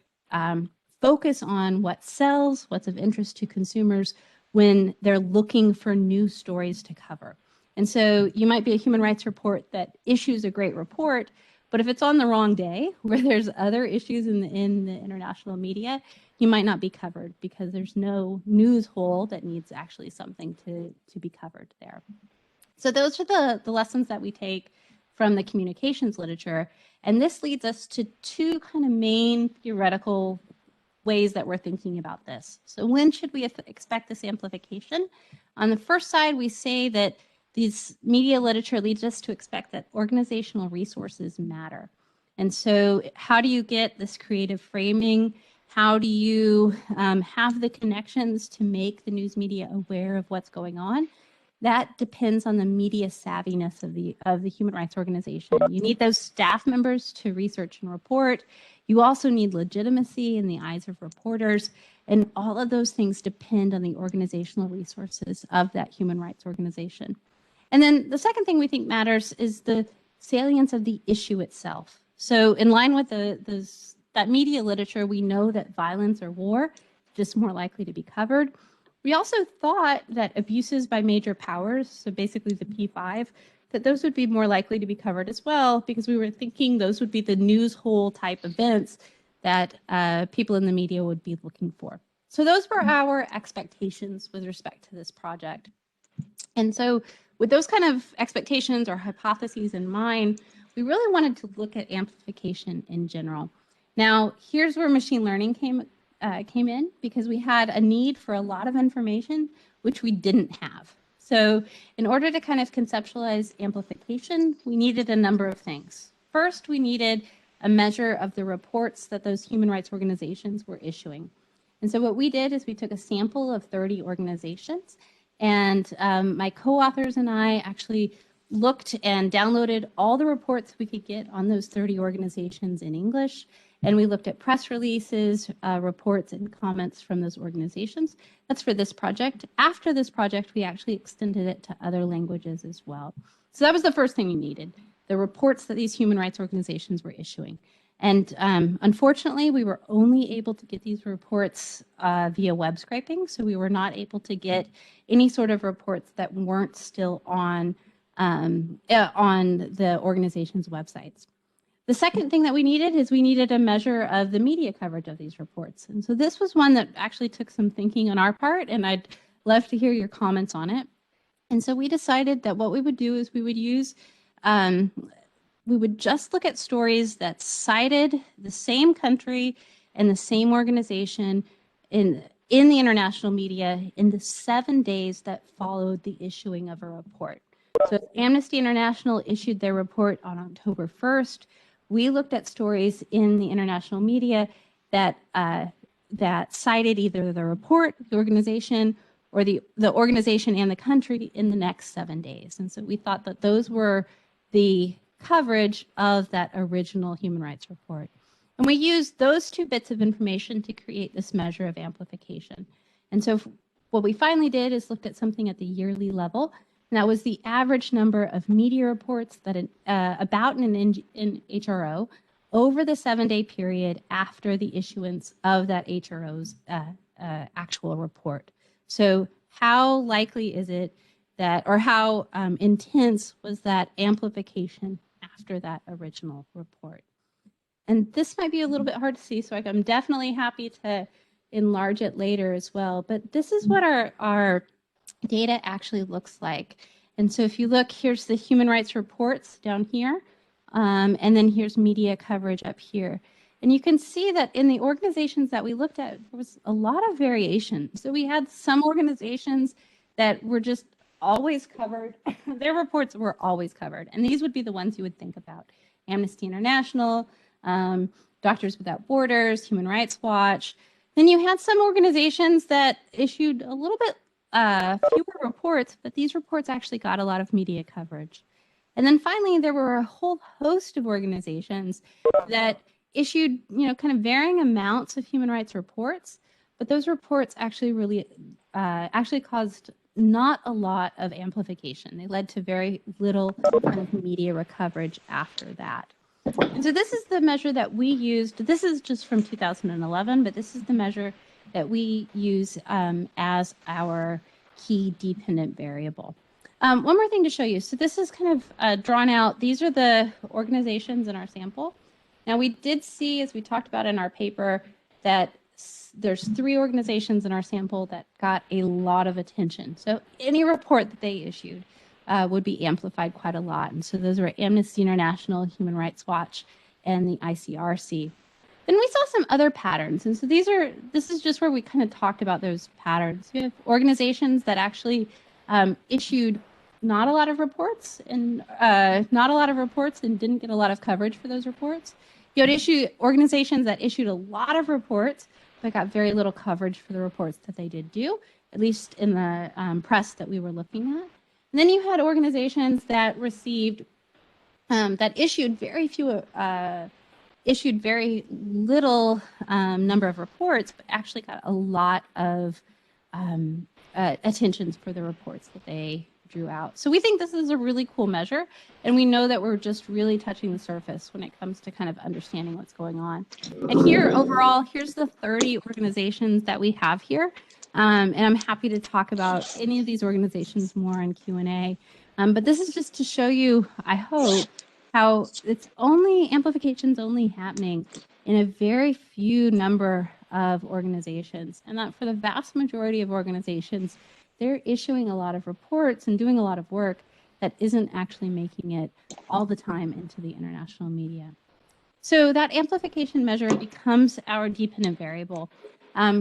focus on what sells, what's of interest to consumers when they're looking for new stories to cover. And so you might be a human rights report that issues a great report, but if it's on the wrong day where there's other issues in the international media, you might not be covered because there's no news hole that needs actually something to be covered there. So those are the lessons that we take from the communications literature. And this leads us to 2 kind of main theoretical ways that we're thinking about this. So when should we expect this amplification? On the first side, we say that these media literature leads us to expect that organizational resources matter. And so how do you get this creative framing? How do you have the connections to make the news media aware of what's going on? That depends on the media savviness of the human rights organization. You need those staff members to research and report. You also need legitimacy in the eyes of reporters. And all of those things depend on the organizational resources of that human rights organization. And then the second thing we think matters is the salience of the issue itself. So in line with that media literature, we know that violence or war is just more likely to be covered. We also thought that abuses by major powers, so basically the P5, that those would be more likely to be covered as well, because we were thinking those would be the news hole type events that people in the media would be looking for. So those were our expectations with respect to this project. And so with those kind of expectations or hypotheses in mind, we really wanted to look at amplification in general. Now, here's where machine learning came in, because we had a need for a lot of information, which we didn't have. So in order to kind of conceptualize amplification, we needed a number of things. First, we needed a measure of the reports that those human rights organizations were issuing. And so what we did is we took a sample of 30 organizations, and my co-authors and I actually looked and downloaded all the reports we could get on those 30 organizations in English. And we looked at press releases, reports, and comments from those organizations. That's for this project. After this project, we actually extended it to other languages as well. So that was the first thing you needed, the reports that these human rights organizations were issuing. And unfortunately, we were only able to get these reports via web scraping. So we were not able to get any sort of reports that weren't still on the organization's websites. The second thing that we needed is we needed a measure of the media coverage of these reports. And so this was one that actually took some thinking on our part, and I'd love to hear your comments on it. And so we decided that what we would do is we would use, we would just look at stories that cited the same country and the same organization in the international media in the 7 days that followed the issuing of a report. So if Amnesty International issued their report on October 1st, we looked at stories in the international media that that cited either the report, the organization, or the organization and the country in the next 7 days. And so we thought that those were the coverage of that original human rights report. And we used those two bits of information to create this measure of amplification. And so what we finally did is looked at something at the yearly level. And that was the average number of media reports that about an HRO over the 7-day period after the issuance of that HRO's actual report. So how likely is it that, or how intense was that amplification after that original report? And this might be a little bit hard to see, so I'm definitely happy to enlarge it later as well. But this is what our data actually looks like. And so if you look, here's the human rights reports down here, and then here's media coverage up here. And you can see that in the organizations that we looked at, there was a lot of variation. So we had some organizations that were just always covered. Their reports were always covered. And these would be the ones you would think about. Amnesty International, Doctors Without Borders, Human Rights Watch. Then you had some organizations that issued a little bit fewer reports, but these reports actually got a lot of media coverage. And then finally, there were a whole host of organizations that issued, kind of varying amounts of human rights reports, but those reports actually really caused not a lot of amplification. They led to very little kind of media coverage after that. And so this is the measure that we used. This is just from 2011, but this is the measure that we use as our key dependent variable. One more thing to show you. So this is kind of drawn out. These are the organizations in our sample. Now we did see, as we talked about in our paper, that there's 3 organizations in our sample that got a lot of attention. So any report that they issued would be amplified quite a lot. And so those were Amnesty International, Human Rights Watch, and the ICRC. Then we saw some other patterns. And so this is just where we kind of talked about those patterns. We have organizations that actually issued not a lot of reports and didn't get a lot of coverage for those reports. You had organizations that issued a lot of reports but got very little coverage for the reports that they did do, at least in the press that we were looking at. And then you had organizations that issued very little number of reports, but actually got a lot of attention for the reports that they drew out. So we think this is a really cool measure, and we know that we're just really touching the surface when it comes to kind of understanding what's going on. And here, overall, here's the 30 organizations that we have here. And I'm happy to talk about any of these organizations more in Q&A. But this is just to show you, I hope, how amplification's only happening in a very few number of organizations, and that for the vast majority of organizations, they're issuing a lot of reports and doing a lot of work that isn't actually making it all the time into the international media. So that amplification measure becomes our dependent variable.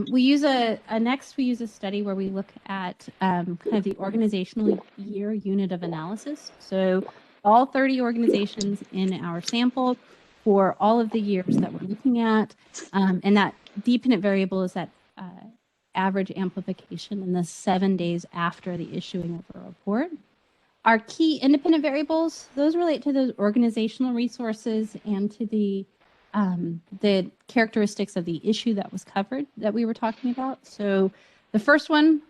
We use next we use a study where we look at kind of the organizational year unit of analysis. So all 30 organizations in our sample for all of the years that we're looking at, and that dependent variable is that average amplification in the 7 days after the issuing of a report. Our key independent variables, those relate to those organizational resources and to the characteristics of the issue that was covered that we were talking about. So the first one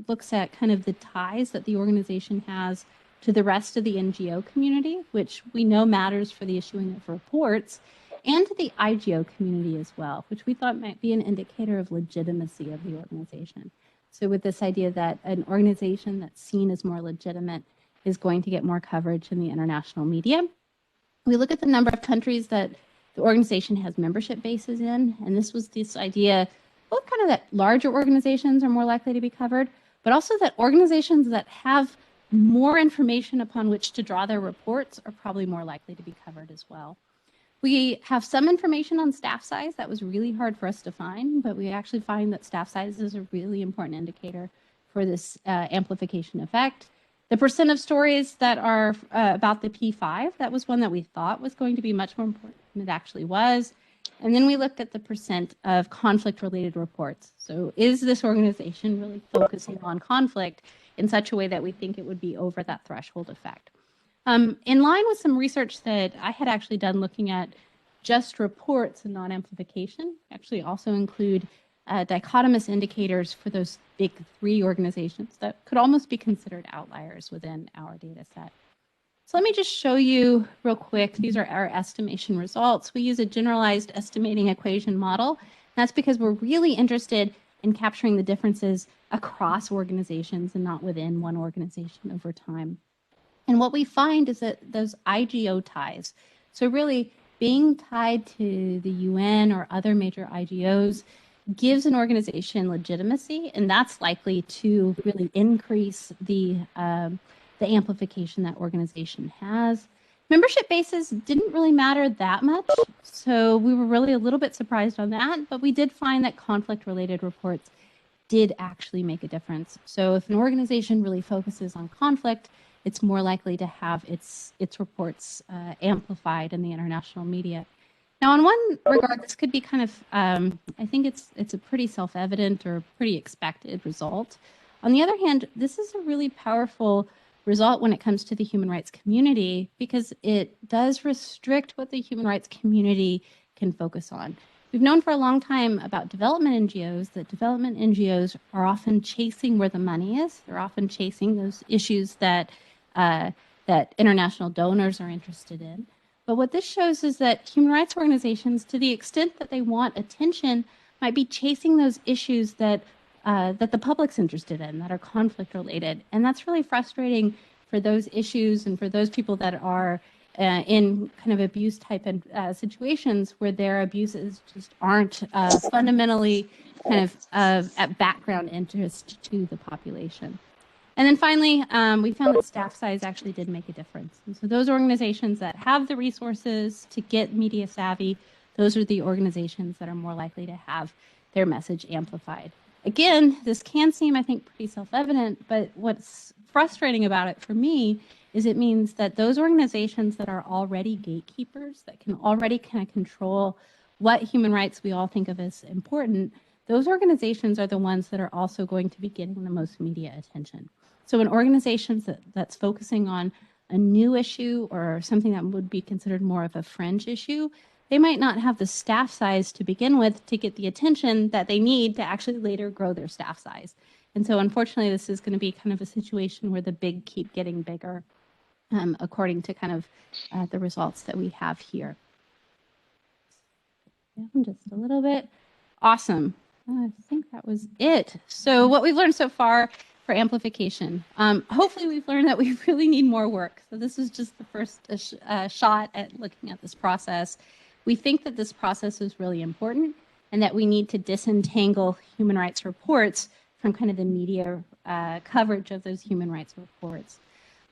looks at kind of the ties that the organization has to the rest of the NGO community, which we know matters for the issuing of reports, and to the IGO community as well, which we thought might be an indicator of legitimacy of the organization. So with this idea that an organization that's seen as more legitimate is going to get more coverage in the international media. We look at the number of countries that the organization has membership bases in, and this was this idea, both kind of that larger organizations are more likely to be covered, but also that organizations that have more information upon which to draw their reports are probably more likely to be covered as well. We have some information on staff size. That was really hard for us to find, but we actually find that staff size is a really important indicator for this amplification effect. The percent of stories that are about the P5, that was one that we thought was going to be much more important than it actually was. And then we looked at the percent of conflict-related reports. So is this organization really focusing on conflict in such a way that we think it would be over that threshold effect? In line with some research that I had actually done looking at just reports and non-amplification, actually also include dichotomous indicators for those big 3 organizations that could almost be considered outliers within our data set. So let me just show you real quick. These are our estimation results. We use a generalized estimating equation model. That's because we're really interested in capturing the differences across organizations and not within one organization over time. And what we find is that those IGO ties, so really being tied to the UN or other major IGOs, gives an organization legitimacy, and that's likely to really increase the amplification that organization has. Membership bases didn't really matter that much, so we were really a little bit surprised on that, but we did find that conflict-related reports did actually make a difference. So if an organization really focuses on conflict, it's more likely to have its reports amplified in the international media. Now, in one regard, this could be kind of, I think it's a pretty self-evident or pretty expected result. On the other hand, this is a really powerful result when it comes to the human rights community because it does restrict what the human rights community can focus on. We've known for a long time about development NGOs that development NGOs are often chasing where the money is. They're often chasing those issues that international donors are interested in. But what this shows is that human rights organizations, to the extent that they want attention, might be chasing those issues that the public's interested in, that are conflict related. And that's really frustrating for those issues and for those people that are in kind of abuse type situations where their abuses just aren't fundamentally kind of at background interest to the population. And then finally, we found that staff size actually did make a difference. And so those organizations that have the resources to get media savvy, those are the organizations that are more likely to have their message amplified. Again, this can seem, I think, pretty self-evident, but what's frustrating about it for me is it means that those organizations that are already gatekeepers, that can already kind of control what human rights we all think of as important, those organizations are the ones that are also going to be getting the most media attention. So in organizations that's focusing on a new issue or something that would be considered more of a fringe issue, they might not have the staff size to begin with to get the attention that they need to actually later grow their staff size. And so unfortunately, this is going to be kind of a situation where the big keep getting bigger, according to kind of the results that we have here. Just a little bit. Awesome. I think that was it. So what we've learned so far for amplification. Hopefully we've learned that we really need more work. So this is just the first shot at looking at this process. We think that this process is really important and that we need to disentangle human rights reports from kind of the media coverage of those human rights reports.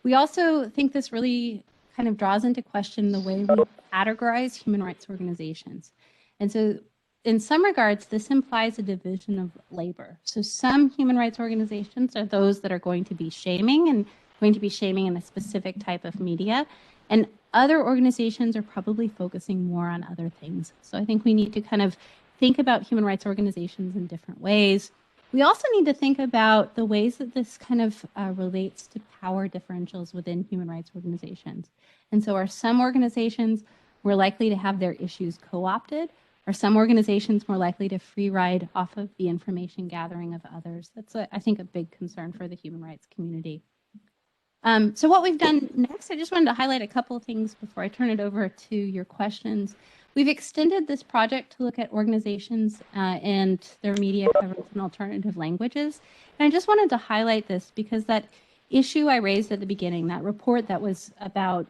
We also think this really kind of draws into question the way we categorize human rights organizations. And so in some regards, this implies a division of labor. So some human rights organizations are those that are going to be shaming and going to be shaming in a specific type of media. And other organizations are probably focusing more on other things. So I think we need to kind of think about human rights organizations in different ways. We also need to think about the ways that this kind of relates to power differentials within human rights organizations. And so are some organizations more likely to have their issues co-opted? Are some organizations more likely to free ride off of the information gathering of others? That's, I think, a big concern for the human rights community. So what we've done next, I just wanted to highlight a couple of things before I turn it over to your questions. We've extended this project to look at organizations and their media coverage in alternative languages. And I just wanted to highlight this because that issue I raised at the beginning, that report that was about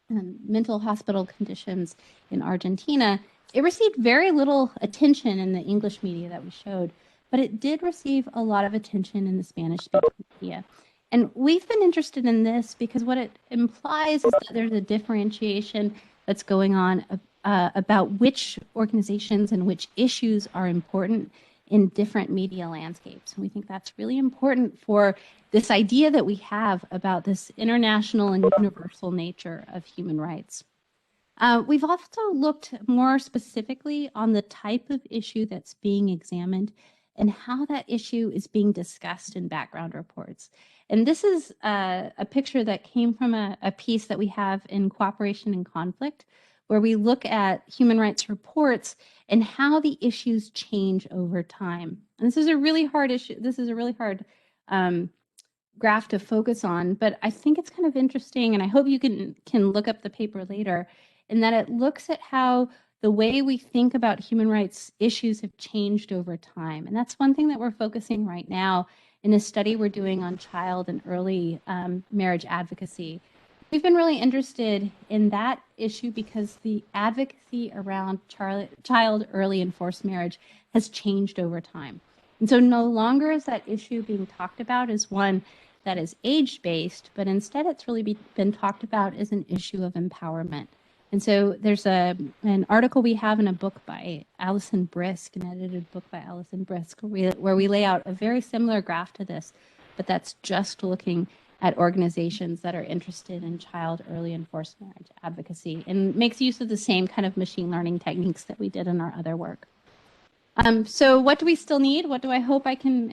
mental hospital conditions in Argentina, it received very little attention in the English media that we showed, but it did receive a lot of attention in the Spanish-speaking media. And we've been interested in this because what it implies is that there's a differentiation that's going on about which organizations and which issues are important in different media landscapes. And we think that's really important for this idea that we have about this international and universal nature of human rights. We've also looked more specifically on the type of issue that's being examined and how that issue is being discussed in background reports. And this is a picture that came from a piece that we have in Cooperation and Conflict, where we look at human rights reports and how the issues change over time. And this is a really hard issue. This is a really hard graph to focus on, but I think it's kind of interesting, and I hope you can look up the paper later, in that it looks at how the way we think about human rights issues have changed over time. And that's one thing that we're focusing right now in a study we're doing on child and early marriage advocacy. We've been really interested in that issue because the advocacy around child early and forced marriage has changed over time. And so no longer is that issue being talked about as one that is age-based, but instead it's really been talked about as an issue of empowerment. And so there's an article we have in a book by Alison Brisk, an edited book by Alison Brisk, where we lay out a very similar graph to this, but that's just looking at organizations that are interested in child early and forced marriage advocacy and makes use of the same kind of machine learning techniques that we did in our other work. So what do we still need? What do I hope I can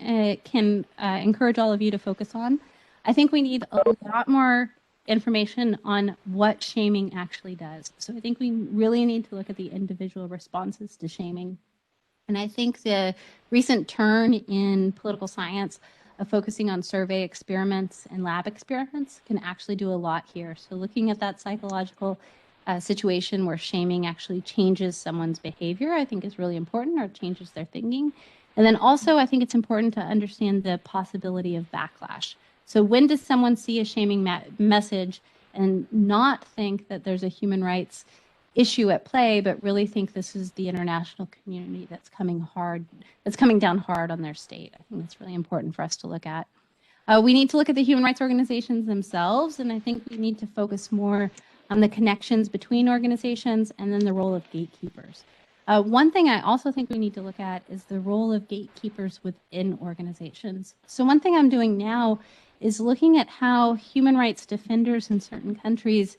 encourage all of you to focus on? I think we need a lot more information on what shaming actually does. So I think we really need to look at the individual responses to shaming. And I think the recent turn in political science of focusing on survey experiments and lab experiments can actually do a lot here. So looking at that psychological situation where shaming actually changes someone's behavior, I think is really important, or changes their thinking. And then also, I think it's important to understand the possibility of backlash. So when does someone see a shaming message and not think that there's a human rights issue at play, but really think this is the international community that's coming down hard on their state? I think that's really important for us to look at. We need to look at the human rights organizations themselves, and I think we need to focus more on the connections between organizations and then the role of gatekeepers. One thing I also think we need to look at is the role of gatekeepers within organizations. So one thing I'm doing now is looking at how human rights defenders in certain countries,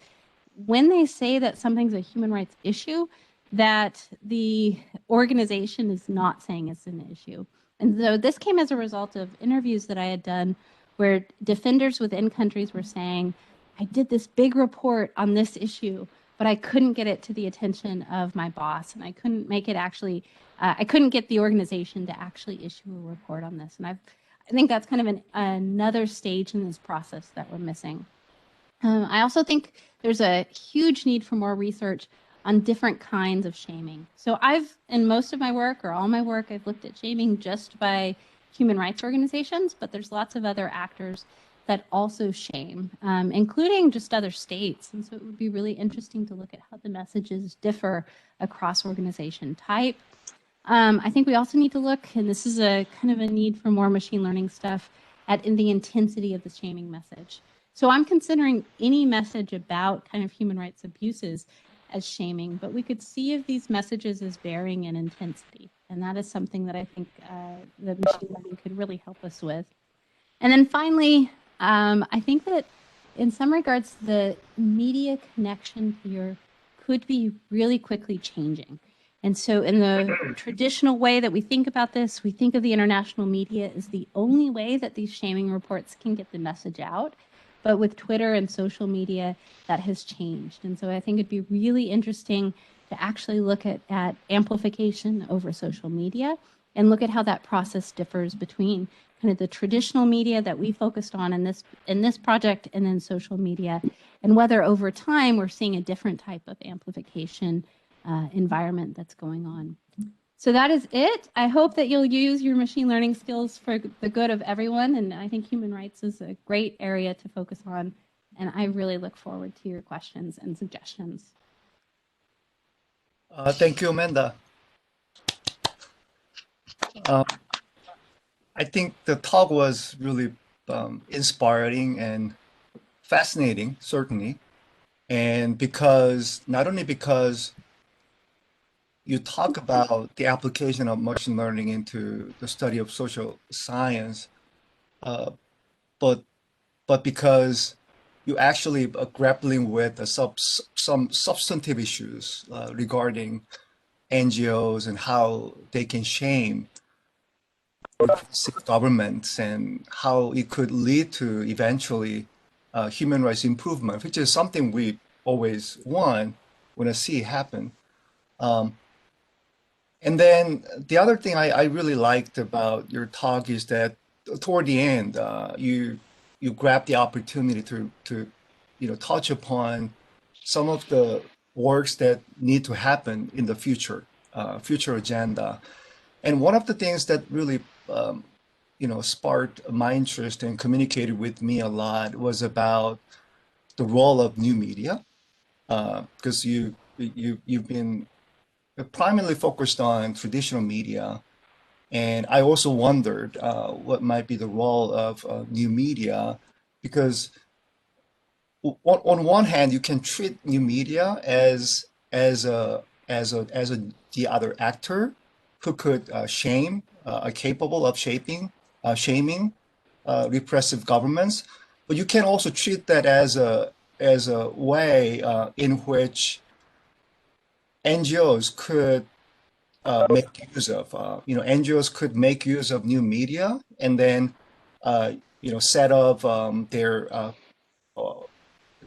when they say that something's a human rights issue, that the organization is not saying it's an issue. And so this came as a result of interviews that I had done where defenders within countries were saying, I did this big report on this issue, but I couldn't get it to the attention of my boss, and I couldn't make it actually, I couldn't get the organization to actually issue a report on this. And I think that's kind of another stage in this process that we're missing. I also think there's a huge need for more research on different kinds of shaming. So in most of my work, or all my work, I've looked at shaming just by human rights organizations, but there's lots of other actors that also shame, including just other states. And so it would be really interesting to look at how the messages differ across organization type. I think we also need to look, and this is a kind of a need for more machine learning stuff, at in the intensity of the shaming message. So I'm considering any message about kind of human rights abuses as shaming, but we could see if these messages as varying in intensity. And that is something that I think that machine learning could really help us with. And then finally, I think that in some regards, the media connection here could be really quickly changing. And so in the traditional way that we think about this, we think of the international media as the only way that these shaming reports can get the message out. But with Twitter and social media, that has changed. And so I think it'd be really interesting to actually look at amplification over social media and look at how that process differs between kind of the traditional media that we focused on in this project and then social media, and whether over time we're seeing a different type of amplification environment that's going on. So that is it. I hope that you'll use your machine learning skills for the good of everyone. And I think human rights is a great area to focus on. And I really look forward to your questions and suggestions. Thank you, Amanda. I think the talk was really inspiring and fascinating, certainly. And not only because you talk about the application of machine learning into the study of social science, but because you actually are grappling with some substantive issues regarding NGOs and how they can shame governments and how it could lead to eventually human rights improvement, which is something we always want to see happen. And then the other thing I really liked about your talk is that toward the end, you grab the opportunity to touch upon some of the works that need to happen in the future agenda. And one of the things that really sparked my interest and communicated with me a lot was about the role of new media, because you've been primarily focused on traditional media, and I also wondered what might be the role of new media, because on one hand you can treat new media as the other actor who could are capable of shaming repressive governments, but you can also treat that as a way in which NGOs could make use of. NGOs could make use of new media and then set up their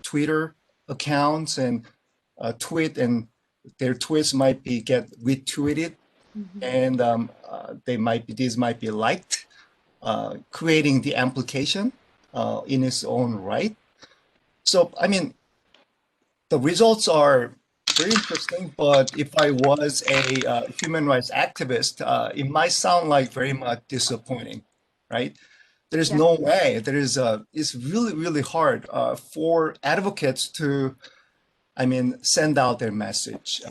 Twitter accounts and tweet, and their tweets might get retweeted, and these might be liked, creating the amplification in its own right. So I mean, the results are very interesting, but if I was a human rights activist, it might sound like very much disappointing, right? There is no way. It's really, really hard for advocates to, send out their message.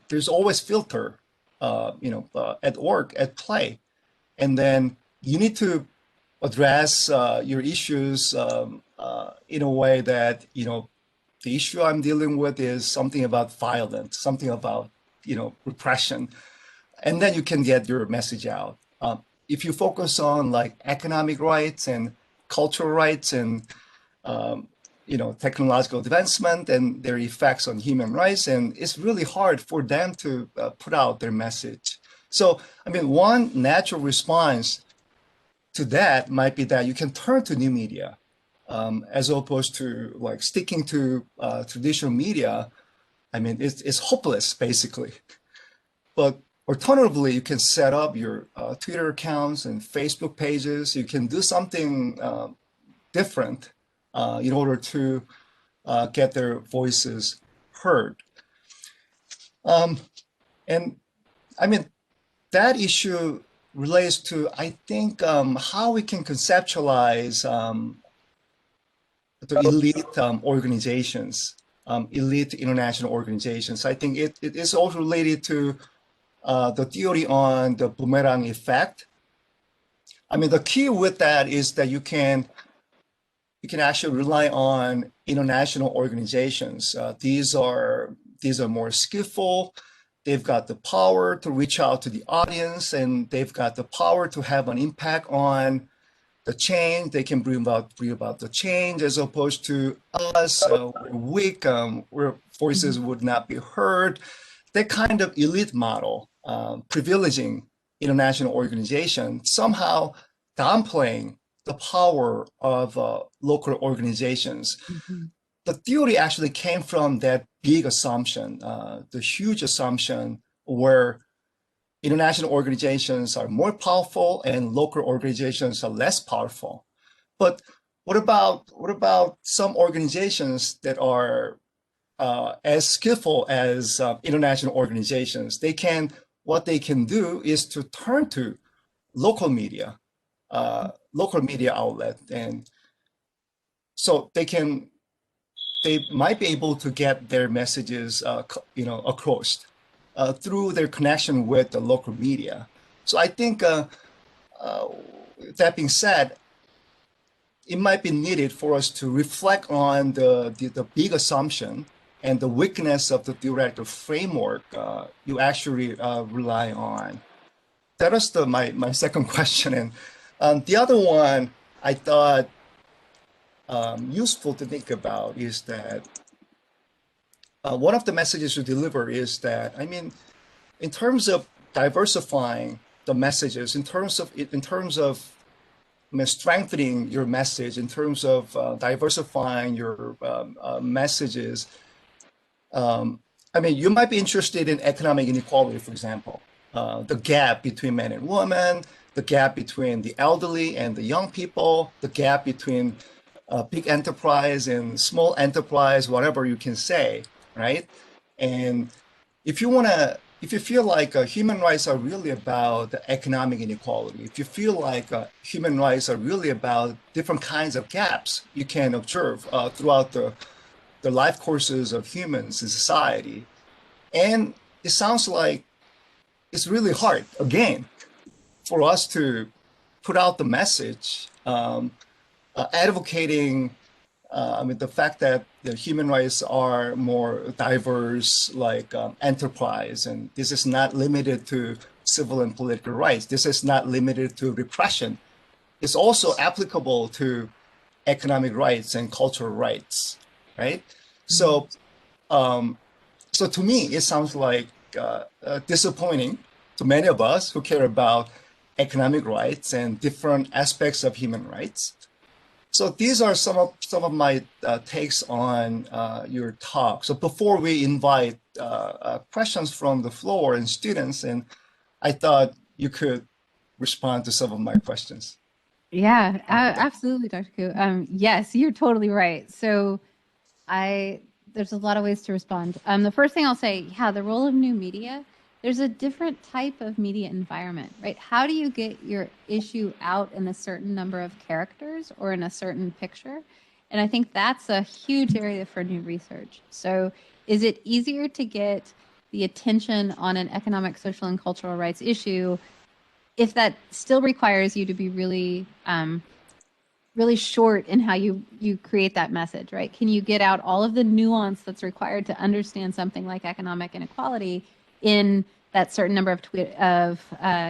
There's always filter, at work, at play, and then you need to address your issues in a way that the issue I'm dealing with is something about violence, something about repression, and then you can get your message out. If you focus on like economic rights and cultural rights and technological advancement and their effects on human rights, and it's really hard for them to put out their message. So one natural response to that might be that you can turn to new media, as opposed to like sticking to traditional media. It's hopeless basically. But alternatively, you can set up your Twitter accounts and Facebook pages. You can do something different in order to get their voices heard. And that issue relates to, I think, how we can conceptualize the elite organizations, elite international organizations. I think it is also related to the theory on the boomerang effect. I mean, the key with that is that you can actually rely on international organizations. These are more skillful. They've got the power to reach out to the audience, and they've got the power to have an impact on the change. They can bring about the change, as opposed to us, we're weak, where voices would not be heard. That kind of elite model, privileging international organization, somehow downplaying the power of local organizations. The theory actually came from that big assumption, the huge assumption where international organizations are more powerful and local organizations are less powerful. But what about some organizations that are as skillful as international organizations? What they can do is to turn to local media outlet, and so they might be able to get their messages, across through their connection with the local media. So I think, that being said, it might be needed for us to reflect on the big assumption and the weakness of the theoretical framework you actually rely on. That was my second question. And the other one I thought useful to think about is that one of the messages you deliver is that, I mean, in terms of diversifying the messages, in terms of strengthening your message, in terms of diversifying your messages, I mean, you might be interested in economic inequality, for example, the gap between men and women, the gap between the elderly and the young people, the gap between big enterprise and small enterprise, whatever you can say, right? And if you feel like human rights are really about the economic inequality, if you feel like human rights are really about different kinds of gaps you can observe throughout the life courses of humans in society, and it sounds like it's really hard, again, for us to put out the message advocating the fact that the human rights are more diverse, like enterprise, and this is not limited to civil and political rights. This is not limited to repression. It's also applicable to economic rights and cultural rights, right? So, so to me, it sounds like disappointing to many of us who care about economic rights and different aspects of human rights. So these are some of my takes on your talk. So before we invite questions from the floor and students, and I thought you could respond to some of my questions. Yeah, absolutely, Dr. Koo. Yes, you're totally right. So there's a lot of ways to respond. The first thing I'll say, yeah, the role of new media, there's a different type of media environment, right? How do you get your issue out in a certain number of characters or in a certain picture? And I think that's a huge area for new research. So is it easier to get the attention on an economic, social, and cultural rights issue if that still requires you to be really really short in how you create that message, right? Can you get out all of the nuance that's required to understand something like economic inequality in that certain number of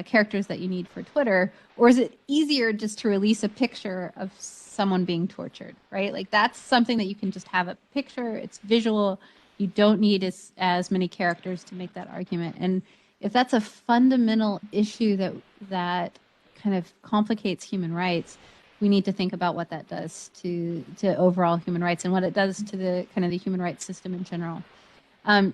characters that you need for Twitter? Or is it easier just to release a picture of someone being tortured, right? Like that's something that you can just have a picture, it's visual, you don't need as many characters to make that argument. And if that's a fundamental issue that kind of complicates human rights, we need to think about what that does to overall human rights and what it does to the kind of the human rights system in general.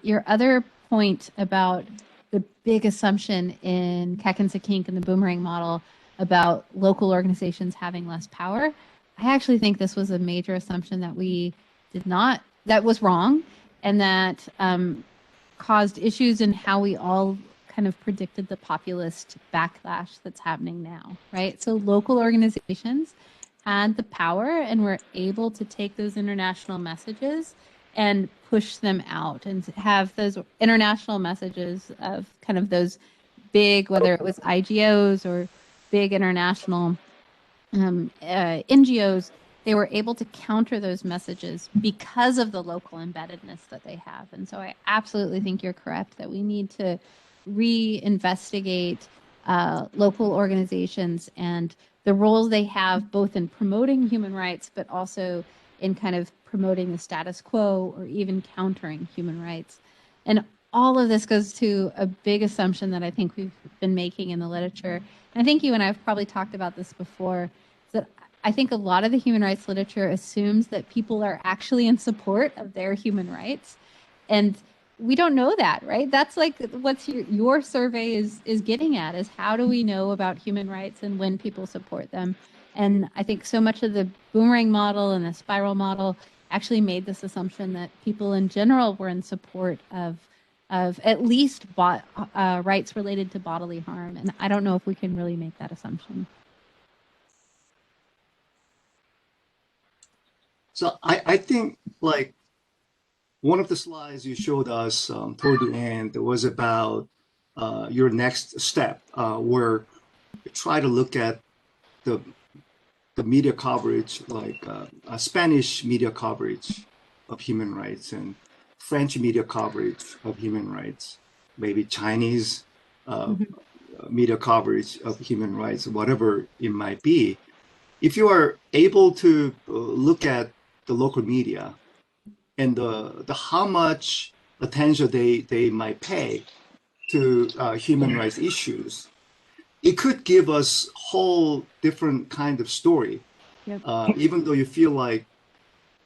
Your other point about the big assumption in Keck and Sakink and the boomerang model about local organizations having less power, I actually think this was a major assumption that was wrong, and that caused issues in how we all kind of predicted the populist backlash that's happening now, right? So local organizations had the power and were able to take those international messages and push them out and have those international messages of kind of those big, whether it was IGOs or big international NGOs, they were able to counter those messages because of the local embeddedness that they have. And so I absolutely think you're correct that we need to reinvestigate local organizations and the roles they have both in promoting human rights, but also in kind of promoting the status quo or even countering human rights. And all of this goes to a big assumption that I think we've been making in the literature. And I think you and I have probably talked about this before, that I think a lot of the human rights literature assumes that people are actually in support of their human rights. And we don't know that, right? That's like what's your survey is getting at, is how do we know about human rights and when people support them? And I think so much of the boomerang model and the spiral model actually made this assumption that people in general were in support of at least rights related to bodily harm. And I don't know if we can really make that assumption. So I think like one of the slides you showed us toward the end was about your next step, where you try to look at the media coverage, like Spanish media coverage of human rights and French media coverage of human rights, maybe Chinese media coverage of human rights, whatever it might be. If you are able to look at the local media and the how much attention they might pay to human rights issues, it could give us whole different kind of story. Yep. Even though you feel like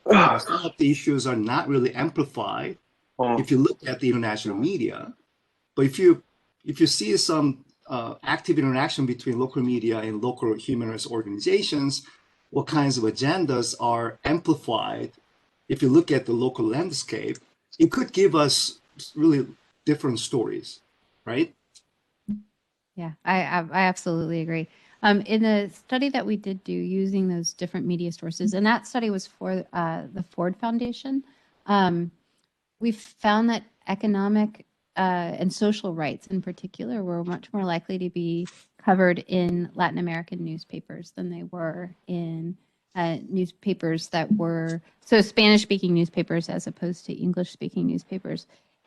some of the issues are not really amplified if you look at the international media, but if you see some active interaction between local media and local human rights organizations, what kinds of agendas are amplified, if you look at the local landscape, it could give us really different stories, right? Yeah, I absolutely agree. In the study that we did do using those different media sources, and that study was for the Ford Foundation, we found that economic and social rights in particular were much more likely to be covered in Latin American newspapers than they were in newspapers that were, so Spanish-speaking newspapers as opposed to English-speaking newspapers.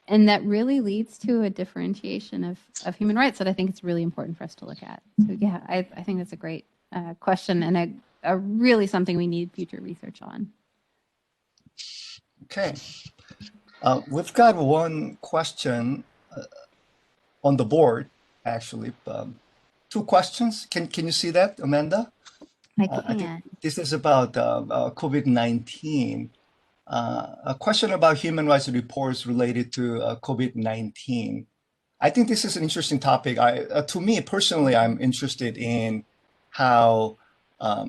And that really leads to a differentiation of human rights that I think it's really important for us to look at. So yeah, I think that's a great question and a really something we need future research on. Okay. We've got one question on the board, actually. Two questions. Can you see that, Amanda? I can. I think this is about COVID-19. A question about human rights reports related to COVID-19. I think this is an interesting topic. To me personally, I'm interested in how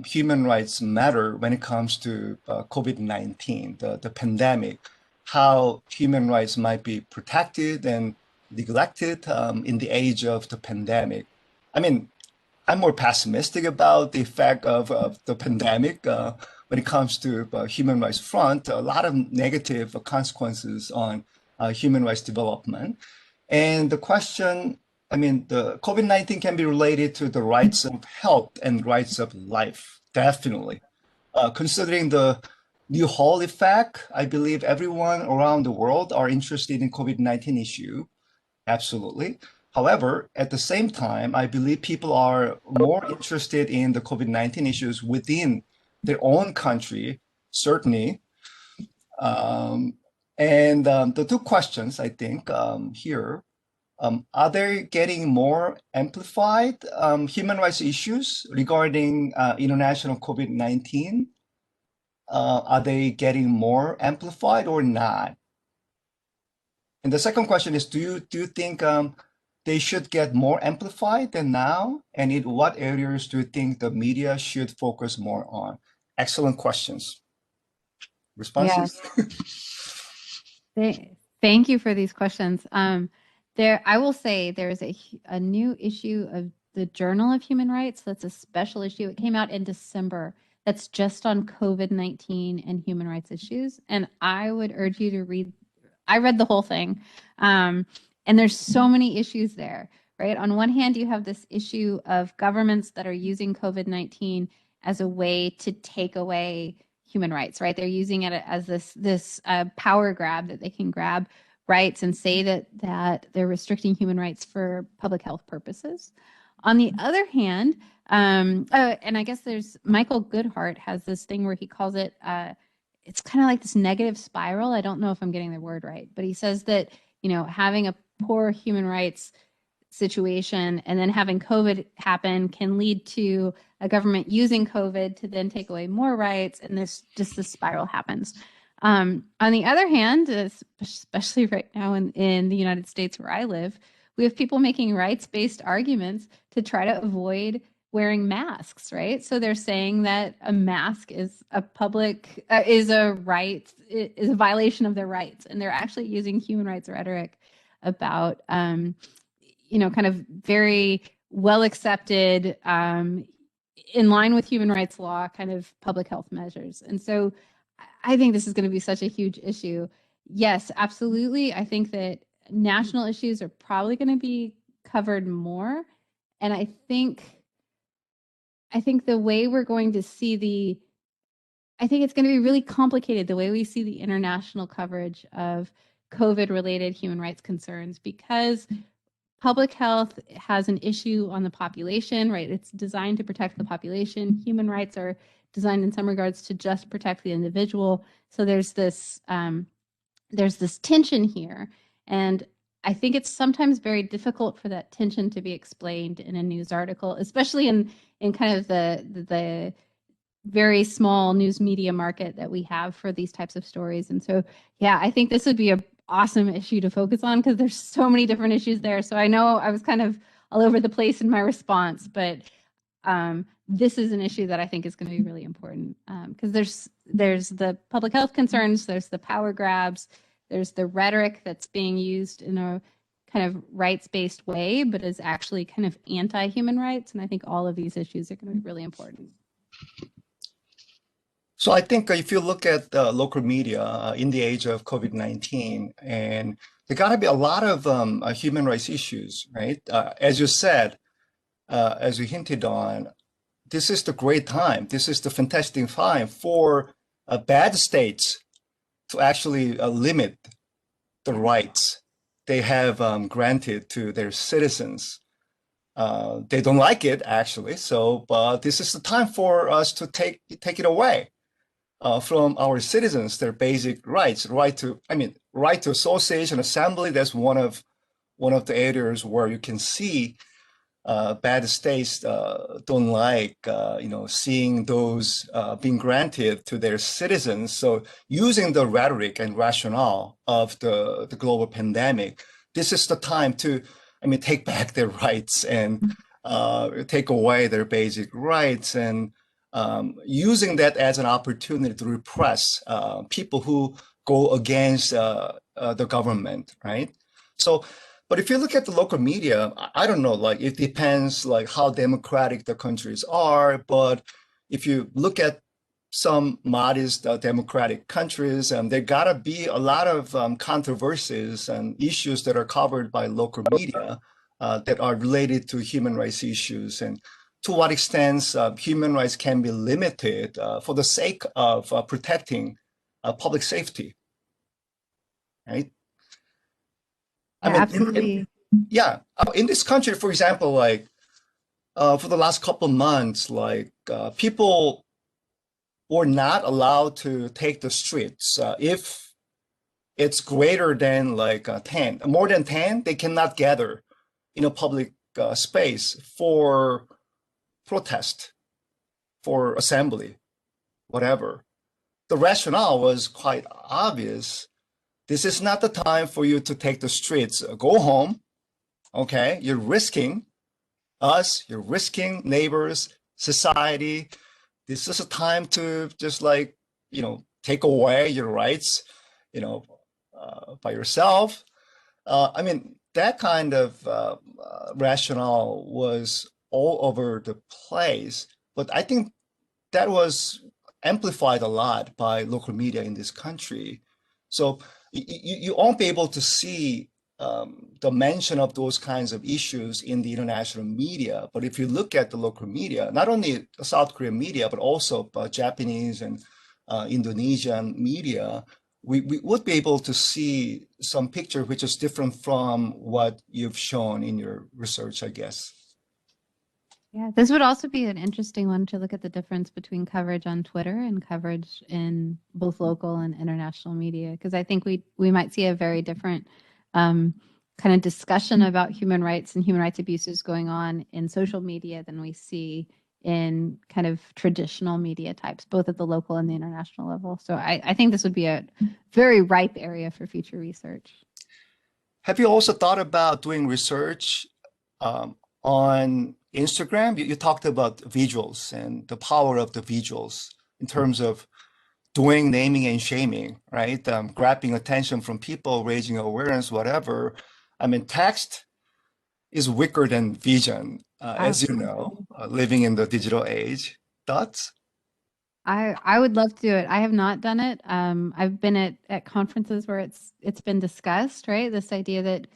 human rights matter when it comes to COVID-19, the pandemic, how human rights might be protected and neglected in the age of the pandemic. I mean, I'm more pessimistic about the effect of the pandemic when it comes to human rights front, a lot of negative consequences on human rights development. And the question, I mean, the COVID-19 can be related to the rights of health and rights of life, definitely. Considering the new Hall effect, I believe everyone around the world are interested in COVID-19 issue, absolutely. However, at the same time, I believe people are more interested in the COVID-19 issues within their own country, certainly. The two questions, I think, here, are they getting more amplified human rights issues regarding international COVID-19? Are they getting more amplified or not? And the second question is, do you think they should get more amplified than now? And in what areas do you think the media should focus more on? Excellent questions. Responses? Yeah. Thank you for these questions. I will say there's a new issue of the Journal of Human Rights. That's a special issue. It came out in December. That's just on COVID-19 and human rights issues. And I would urge you to read. I read the whole thing. And there's so many issues there, right? On one hand, you have this issue of governments that are using COVID-19 as a way to take away human rights, right? They're using it as this power grab that they can grab rights and say that they're restricting human rights for public health purposes. On the other hand, and I guess there's Michael Goodhart has this thing where he calls it, it's kind of like this negative spiral. I don't know if I'm getting the word right, but he says that, having a poor human rights situation and then having COVID happen can lead to a government using COVID to then take away more rights, and this spiral happens. On the other hand, especially right now in the United States where I live, we have people making rights-based arguments to try to avoid wearing masks, right? So they're saying that a mask is a violation of their rights, and they're actually using human rights rhetoric about, kind of very well accepted, in line with human rights law, kind of public health measures. And so I think this is going to be such a huge issue. Yes, absolutely. I think that national issues are probably going to be covered more. And I think the way we're going to see I think it's going to be really complicated the way we see the international coverage of COVID-related human rights concerns, because public health has an issue on the population, right? It's designed to protect the population. Human rights are designed in some regards to just protect the individual. So there's this tension here. And I think it's sometimes very difficult for that tension to be explained in a news article, especially in kind of the very small news media market that we have for these types of stories. And so, yeah, I think this would be an awesome issue to focus on because there's so many different issues there. So I know I was kind of all over the place in my response, but this is an issue that I think is going to be really important because there's the public health concerns, there's the power grabs, there's the rhetoric that's being used in a kind of rights-based way, but is actually kind of anti-human rights. And I think all of these issues are going to be really important. So I think if you look at local media in the age of COVID-19, and there got to be a lot of human rights issues, right? As you said, as we hinted on, this is the great time. This is the fantastic time for bad states to actually limit the rights they have granted to their citizens. They don't like it, actually. So, but this is the time for us to take it away from our citizens, their basic rights, right to association, assembly. That's one of the areas where you can see bad states don't like, seeing those being granted to their citizens. So using the rhetoric and rationale of the global pandemic, this is the time to, take back their rights and take away their basic rights, and using that as an opportunity to repress people who go against the government, right? So, but if you look at the local media, I don't know, like it depends like how democratic the countries are, but if you look at some modest democratic countries, there gotta be a lot of controversies and issues that are covered by local media that are related to human rights issues, and to what extent human rights can be limited for the sake of protecting public safety, right? Absolutely. In this country, for example, like for the last couple of months, like people were not allowed to take the streets. If it's greater than like 10, more than 10, they cannot gather in a public space for protest, for assembly, whatever. The rationale was quite obvious. This is not the time for you to take the streets. Go home, okay? You're risking us, you're risking neighbors, society. This is a time to just like, take away your rights, by yourself. that kind of rationale was all over the place, but I think that was amplified a lot by local media in this country. So you won't be able to see the mention of those kinds of issues in the international media. But if you look at the local media, not only South Korean media, but also Japanese and Indonesian media, we would be able to see some picture which is different from what you've shown in your research, I guess. Yeah, this would also be an interesting one to look at the difference between coverage on Twitter and coverage in both local and international media, because I think we might see a very different kind of discussion about human rights and human rights abuses going on in social media than we see in kind of traditional media types, both at the local and the international level. So I think this would be a very ripe area for future research. Have you also thought about doing research on Instagram? You talked about visuals and the power of the visuals in terms of doing naming and shaming, right? Grabbing attention from people, raising awareness, whatever. I mean, text is weaker than vision, as you know, living in the digital age. Thoughts? I would love to do it. I have not done it. I've been at conferences where it's been discussed, right? This idea that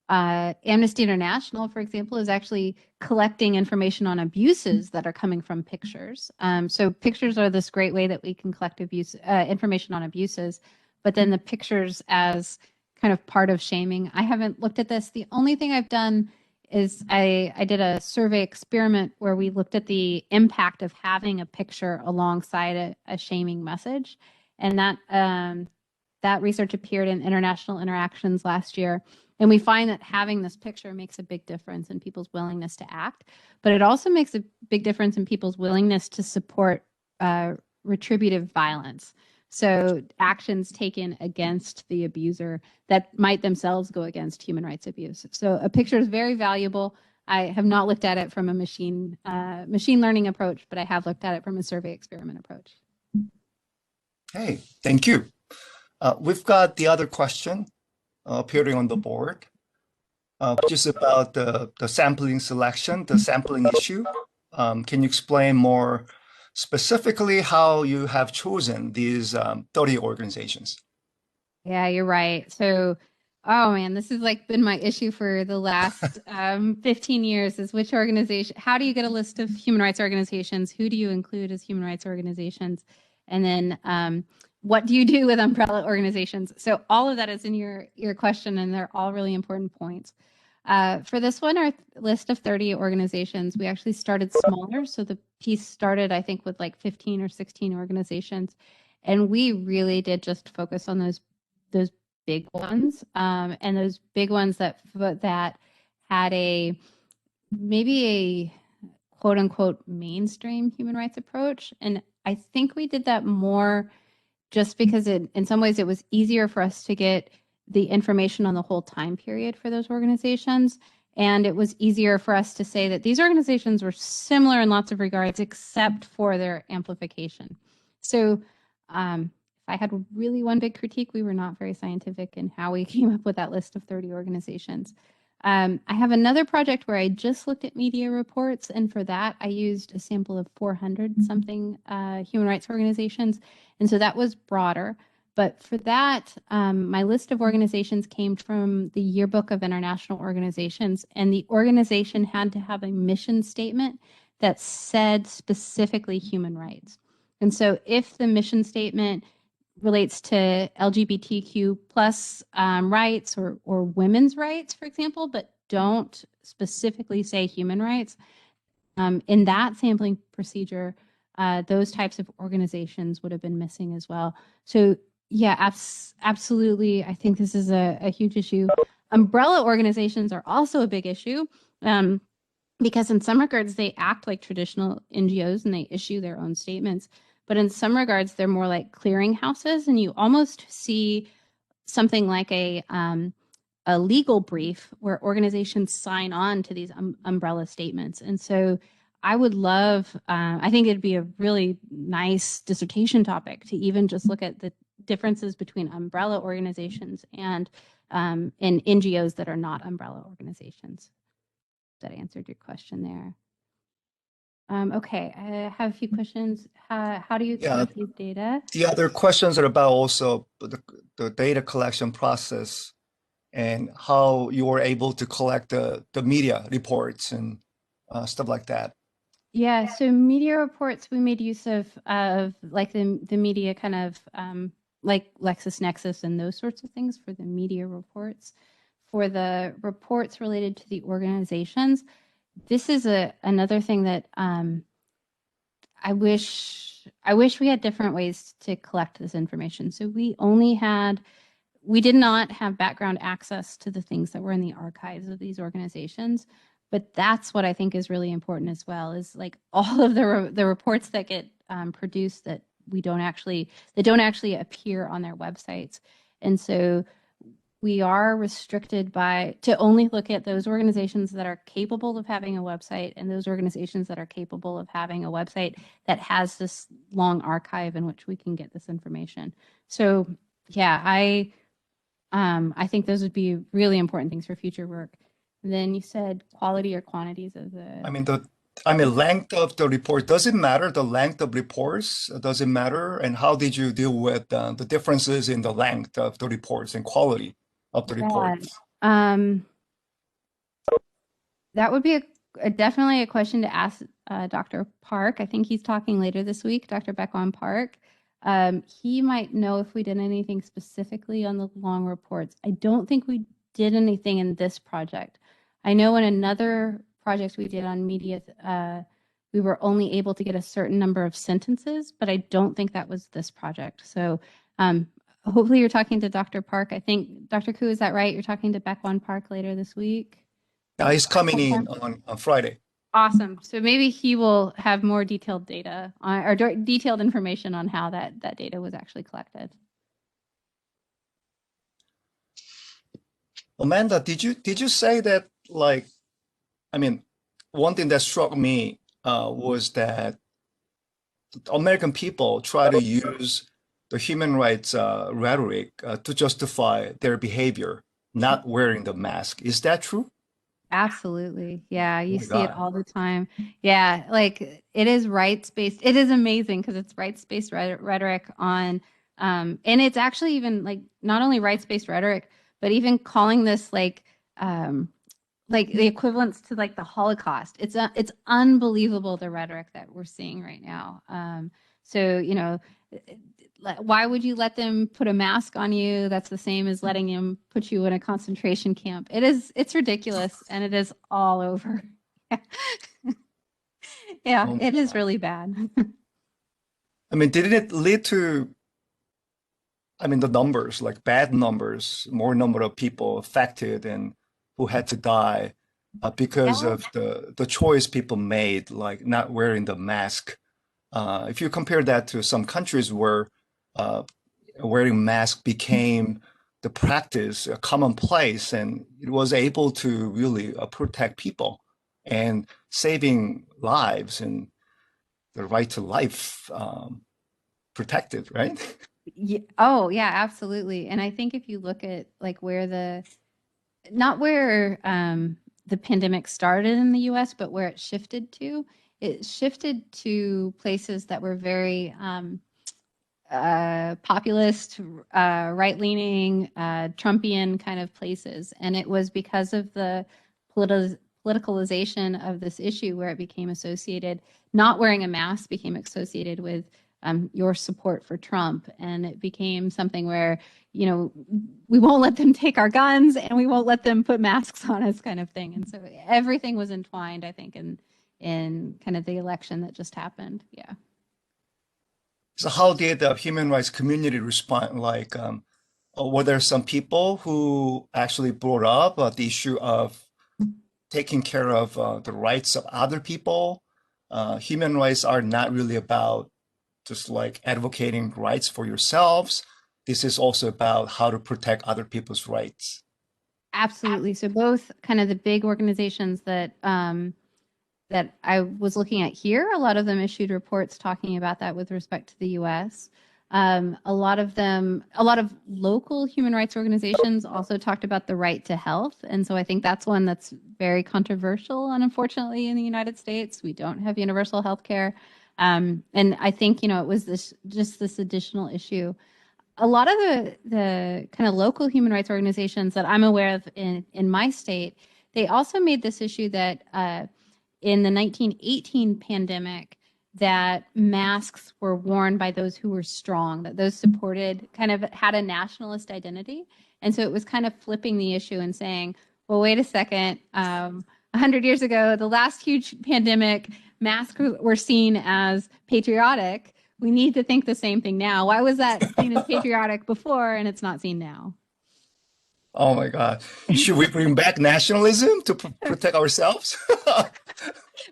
Amnesty International, for example, is actually collecting information on abuses that are coming from pictures. So pictures are this great way that we can collect information on abuses, but then the pictures as kind of part of shaming. I haven't looked at this. The only thing I've done is I did a survey experiment where we looked at the impact of having a picture alongside a shaming message. And that research appeared in International Interactions last year. And we find that having this picture makes a big difference in people's willingness to act, but it also makes a big difference in people's willingness to support retributive violence. So actions taken against the abuser that might themselves go against human rights abuse. So a picture is very valuable. I have not looked at it from a machine learning approach, but I have looked at it from a survey experiment approach. Hey, thank you. We've got the other question appearing on the board, which is about the sampling selection, the sampling issue. Can you explain more specifically how you have chosen these 30 organizations? Yeah, you're right. So, oh man, this has like been my issue for the last 15 years is which organization, how do you get a list of human rights organizations? Who do you include as human rights organizations? And then what do you do with umbrella organizations? So all of that is in your question, and they're all really important points. For this one, our list of 30 organizations, we actually started smaller. So the piece started, I think, with like 15 or 16 organizations. And we really did just focus on those big ones, and those big ones that had maybe a quote unquote mainstream human rights approach. And I think we did that more just because in some ways it was easier for us to get the information on the whole time period for those organizations. And it was easier for us to say that these organizations were similar in lots of regards, except for their amplification. So if I had really one big critique, we were not very scientific in how we came up with that list of 30 organizations. I have another project where I just looked at media reports, and for that I used a sample of 400 something human rights organizations, and so that was broader. But for that, my list of organizations came from the Yearbook of International Organizations, and the organization had to have a mission statement that said specifically human rights. And so if the mission statement relates to LGBTQ plus rights or women's rights, for example, but don't specifically say human rights, in that sampling procedure, those types of organizations would have been missing as well. So yeah, absolutely. I think this is a huge issue. Umbrella organizations are also a big issue because in some regards, they act like traditional NGOs and they issue their own statements. But in some regards, they're more like clearinghouses, and you almost see something like a legal brief where organizations sign on to these umbrella statements. And so I would love, I think it'd be a really nice dissertation topic to even just look at the differences between umbrella organizations and in NGOs that are not umbrella organizations. That answered your question there. Okay, I have a few questions. How do you collect these data? The other questions are about also the data collection process and how you were able to collect the media reports and stuff like that. Yeah, so media reports, we made use of like the media kind of like LexisNexis and those sorts of things for the media reports. For the reports related to the organizations, this is another thing that I wish we had different ways to collect this information. So we did not have background access to the things that were in the archives of these organizations. But that's what I think is really important as well, is like all of the reports that get produced that don't actually appear on their websites. And so we are restricted to only look at those organizations that are capable of having a website and those organizations that are capable of having a website that has this long archive in which we can get this information. So yeah, I think those would be really important things for future work. And then you said quality or quantities of the. Length of the report, does it matter? The length of reports, does it matter? And how did you deal with the differences in the length of the reports and quality of the reports? That would be definitely a question to ask Dr. Park. I think he's talking later this week, Dr. Beckwan Park. He might know if we did anything specifically on the long reports. I don't think we did anything in this project. I know in another project we did on media, we were only able to get a certain number of sentences, but I don't think that was this project. So hopefully you're talking to Dr. Park. I think, Dr. Koo, is that right? You're talking to Beckwan Park later this week? Yeah, he's coming in on Friday. Awesome. So maybe he will have more detailed data or detailed information on how that data was actually collected. Amanda, did you say that, like, one thing that struck me was that American people try to use the human rights rhetoric to justify their behavior, not wearing the mask. Is that true? Absolutely. Yeah, you see God. it all the time. Yeah, like it is rights-based. It is amazing because it's rights-based rhetoric on, and it's actually even like not only rights-based rhetoric, but even calling this like the equivalents to like the Holocaust. It's unbelievable the rhetoric that we're seeing right now. So why would you let them put a mask on you? That's the same as letting them put you in a concentration camp. It's ridiculous, and it is all over. Yeah, it is really bad. Didn't it lead to, the numbers, like bad numbers, more number of people affected and who had to die because of the choice people made, like not wearing the mask. If you compare that to some countries where wearing mask became the practice, a commonplace, and it was able to really protect people and saving lives and the right to life protected, right? Yeah. Oh, yeah, absolutely. And I think if you look at like not where the pandemic started in the US, but where it shifted to places that were very populist, right-leaning, Trumpian kind of places. And it was because of the politicalization of this issue where it became associated, not wearing a mask became associated with your support for Trump. And it became something where, we won't let them take our guns and we won't let them put masks on us kind of thing. And so everything was entwined, I think, in kind of the election that just happened. Yeah. So how did the human rights community respond? Like, were there some people who actually brought up the issue of taking care of the rights of other people? Human rights are not really about just like advocating rights for yourselves. This is also about how to protect other people's rights. Absolutely. So both kind of the big organizations that I was looking at here, a lot of them issued reports talking about that with respect to the U.S. A lot of local human rights organizations also talked about the right to health. And so I think that's one that's very controversial. And unfortunately, in the United States, we don't have universal health care. And I think, it was this additional issue. A lot of the kind of local human rights organizations that I'm aware of in my state, they also made this issue that in the 1918 pandemic, that masks were worn by those who were strong, that those supported kind of had a nationalist identity. And so it was kind of flipping the issue and saying, well, wait a second, 100 years ago, the last huge pandemic, masks were seen as patriotic. We need to think the same thing now. Why was that seen as patriotic before and it's not seen now? Oh my God. Should we bring back nationalism to protect ourselves?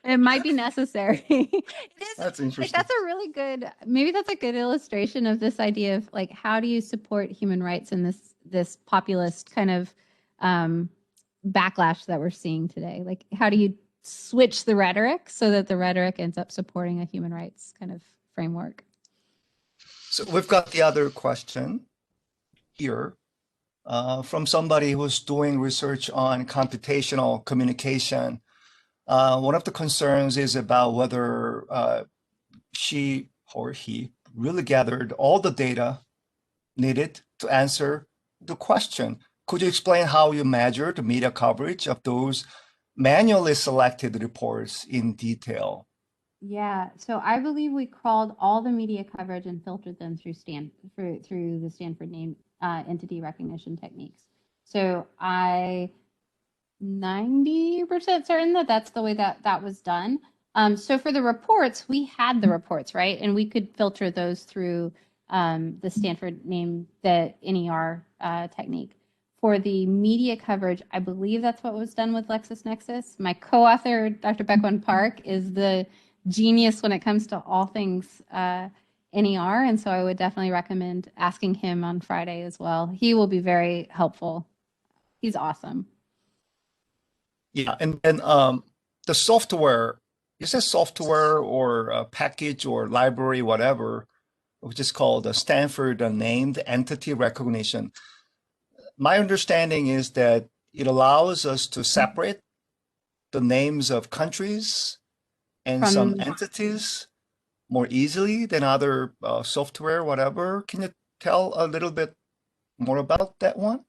It might be necessary. That's interesting. That's a really good, maybe that's a good illustration of this idea of like, how do you support human rights in this populist kind of backlash that we're seeing today? Like, how do you switch the rhetoric so that the rhetoric ends up supporting a human rights kind of framework? So we've got the other question here from somebody who's doing research on computational communication. One of the concerns is about whether she or he really gathered all the data needed to answer the question. Could you explain how you measured the media coverage of those manually selected reports in detail? Yeah, so I believe we crawled all the media coverage and filtered them through the Stanford name entity recognition techniques. So I 90% certain that that's the way that was done. So for the reports, we had the reports, right? And we could filter those through the Stanford the NER technique. For the media coverage, I believe that's what was done with LexisNexis. My co-author, Dr. Baekwon Park, is the genius when it comes to all things NER. And so I would definitely recommend asking him on Friday as well. He will be very helpful. He's awesome. Yeah, and the software, is it software or a package or library, whatever, which is called the Stanford named entity recognition. My understanding is that it allows us to separate the names of countries and some entities more easily than other software, whatever. Can you tell a little bit more about that one?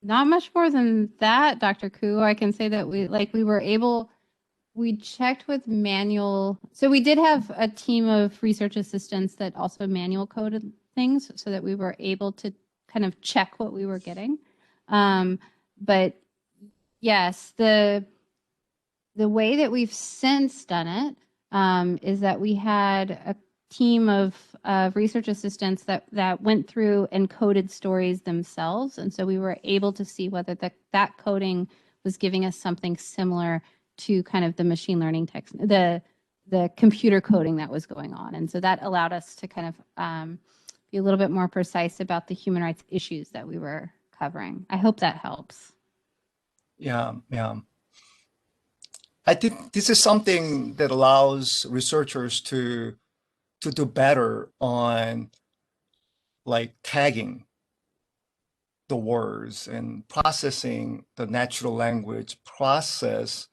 Not much more than that, Dr. Koo. I can say that we checked with manual. So we did have a team of research assistants that also manual coded things so that we were able to kind of check what we were getting. But yes, the way that we've since done it is that we had a team of research assistants that went through and coded stories themselves. And so we were able to see whether that coding was giving us something similar to kind of the machine learning text, the computer coding that was going on. And so that allowed us to kind of be a little bit more precise about the human rights issues that we were covering. I hope that helps. Yeah. I think this is something that allows researchers to do better on like tagging the words and processing the natural language process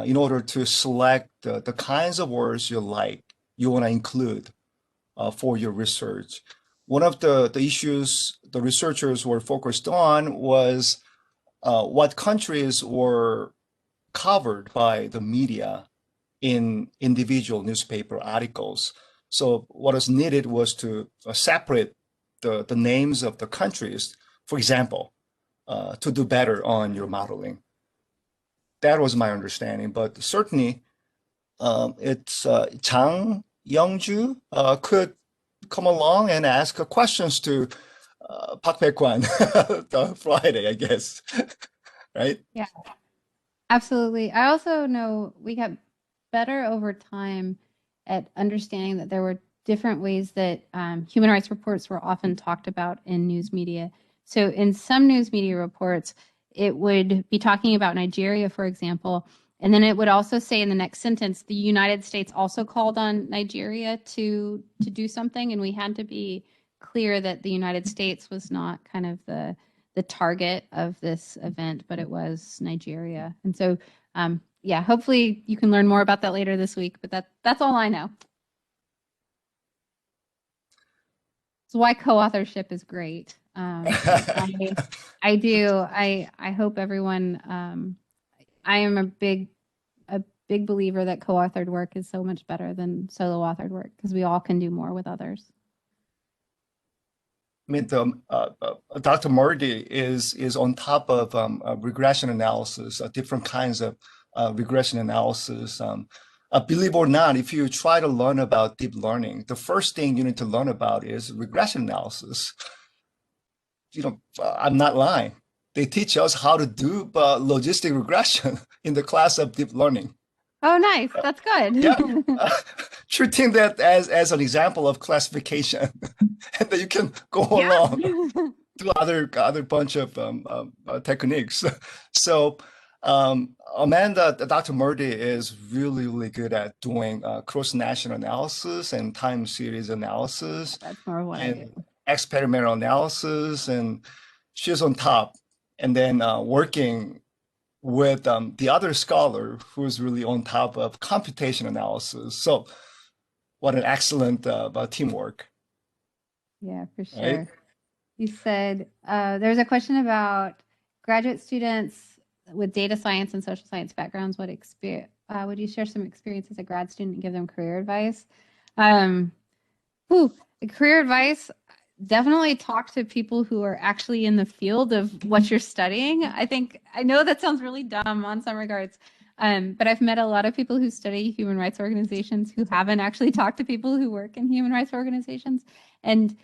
in order to select the kinds of words you want to include for your research. One of the issues the researchers were focused on was what countries were covered by the media in individual newspaper articles. So what was needed was to separate the names of the countries, for example, to do better on your modeling. That was my understanding, but certainly it's Chang Youngju could come along and ask questions to Park Baekwon Friday, I guess, right? Yeah, absolutely. I also know we got better over time at understanding that there were different ways that human rights reports were often talked about in news media. So in some news media reports, it would be talking about Nigeria, for example, And then it would also say in the next sentence, the United States also called on Nigeria to do something, and we had to be clear that the United States was not kind of the target of this event, but it was Nigeria. And so, yeah, hopefully you can learn more about that later this week, but that's all I know. It's why co-authorship is great. I do. I hope everyone. I am a big believer that co-authored work is so much better than solo authored work because we all can do more with others. I mean, Dr. Murdie is on top of regression analysis, different kinds of regression analysis. Believe it or not, if you try to learn about deep learning, the first thing you need to learn about is regression analysis. I'm not lying. They teach us how to do logistic regression in the class of deep learning. Oh, nice. That's good. Yeah, treating that as an example of classification, and then you can go along to other bunch of techniques. So Amanda, Dr. Murdie is really good at doing cross-national analysis and time series analysis. That's more what I do. Experimental analysis, and she's on top. And then working with the other scholar who's really on top of computation analysis. So what an excellent teamwork. Yeah, for sure. Right? You said there's a question about graduate students with data science and social science backgrounds. What experience would you share some experience as a grad student and give them career advice? Career advice, definitely talk to people who are actually in the field of what you're studying. I know that sounds really dumb on some regards, but I've met a lot of people who study human rights organizations who haven't actually talked to people who work in human rights organizations. And,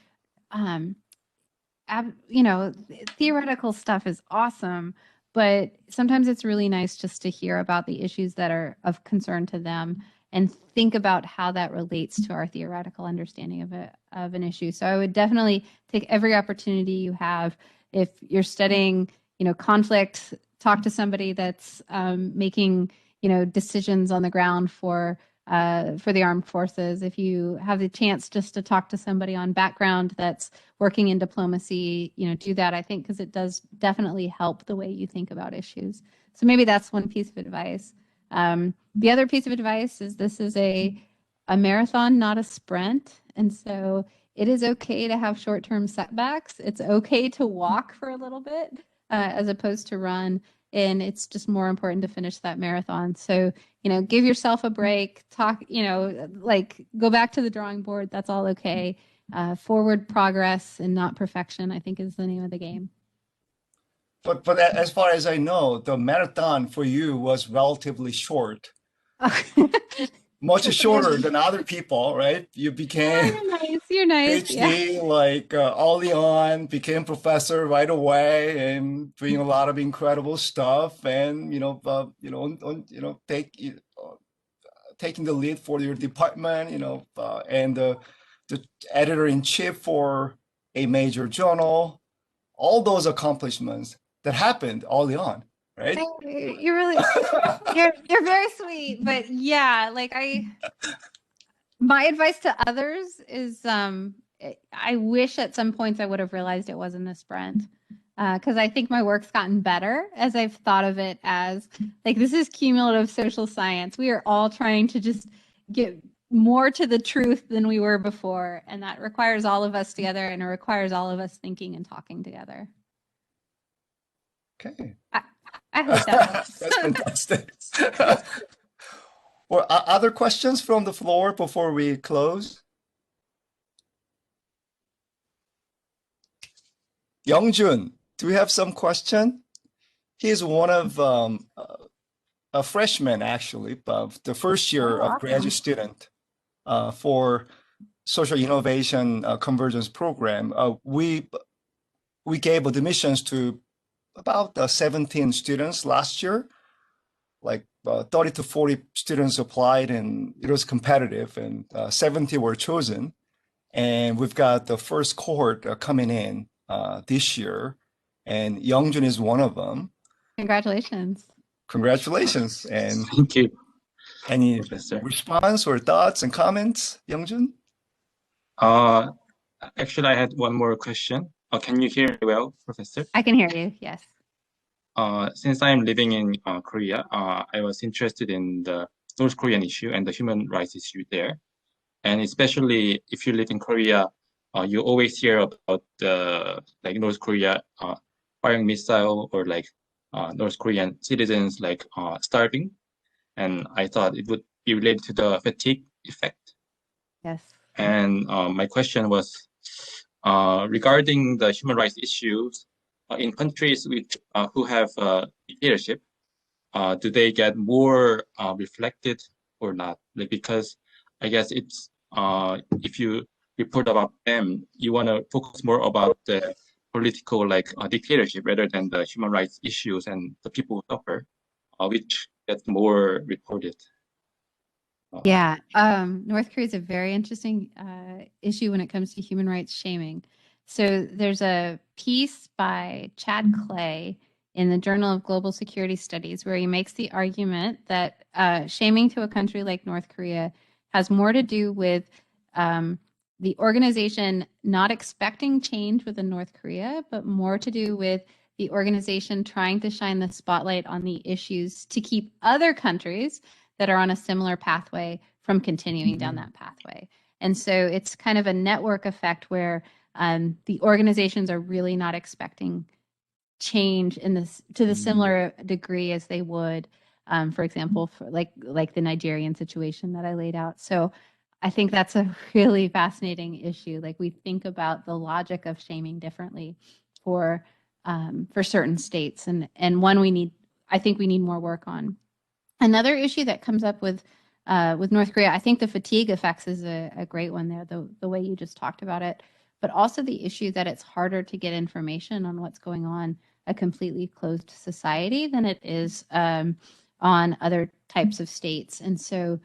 theoretical stuff is awesome, but sometimes it's really nice just to hear about the issues that are of concern to them and think about how that relates to our theoretical understanding of an issue. So I would definitely take every opportunity you have. If you're studying, conflict, talk to somebody that's making, decisions on the ground for the armed forces. If you have the chance just to talk to somebody on background that's working in diplomacy, do that, I think, because it does definitely help the way you think about issues. So maybe that's one piece of advice. The other piece of advice is this is a marathon, not a sprint. And so it is okay to have short-term setbacks. It's okay to walk for a little bit as opposed to run. And it's just more important to finish that marathon. So, give yourself a break, talk, go back to the drawing board. That's all okay. Forward progress and not perfection, I think, is the name of the game. But as far as I know, the marathon for you was relatively short. Much shorter than other people, right? You became you're nice. PhD early on, became professor right away, and doing a lot of incredible stuff, and taking the lead for your department, and the editor-in-chief for a major journal. All those accomplishments that happened early on, right? You're really, you're very sweet, but yeah, my advice to others is, I wish at some points I would have realized it wasn't a sprint, because I think my work's gotten better as I've thought of it as this is cumulative social science. We are all trying to just get more to the truth than we were before, and that requires all of us together, and it requires all of us thinking and talking together. Okay. I hope that helps. That's fantastic. Well, other questions from the floor before we close? Youngjun, do we have some question? He's one of a freshman, actually, the first year of graduate student for social innovation convergence program. We gave admissions to about 17 students last year, 30 to 40 students applied, and it was competitive, and 70 were chosen. And we've got the first cohort coming in this year, and Youngjun is one of them. Congratulations. Congratulations. And Thank you, any Professor. response or thoughts and comments, Youngjun? Actually, I had one more question. Can you hear me well, Professor? I can hear you, yes. Since I'm living in Korea, I was interested in the North Korean issue and the human rights issue there. And especially if you live in Korea, you always hear about the North Korea firing missile or North Korean citizens starving. And I thought it would be related to the fatigue effect. Yes. And my question was regarding the human rights issues in countries who have dictatorship, do they get more reflected or not? Because I guess it's if you report about them, you want to focus more about the political dictatorship rather than the human rights issues and the people who suffer, which gets more reported. Yeah, North Korea is a very interesting issue when it comes to human rights shaming. So there's a piece by Chad Clay in the Journal of Global Security Studies where he makes the argument that shaming to a country like North Korea has more to do with the organization not expecting change within North Korea, but more to do with the organization trying to shine the spotlight on the issues to keep other countries that are on a similar pathway from continuing down that pathway. And so it's kind of a network effect where the organizations are really not expecting change in this to the similar degree as they would, for example, for like the Nigerian situation that I laid out. So I think that's a really fascinating issue. Like we think about the logic of shaming differently for certain states, and one I think we need more work on. Another issue that comes up with North Korea, I think the fatigue effects is a great one there, the way you just talked about it, but also the issue that it's harder to get information on what's going on a completely closed society than it is on other types of states. And so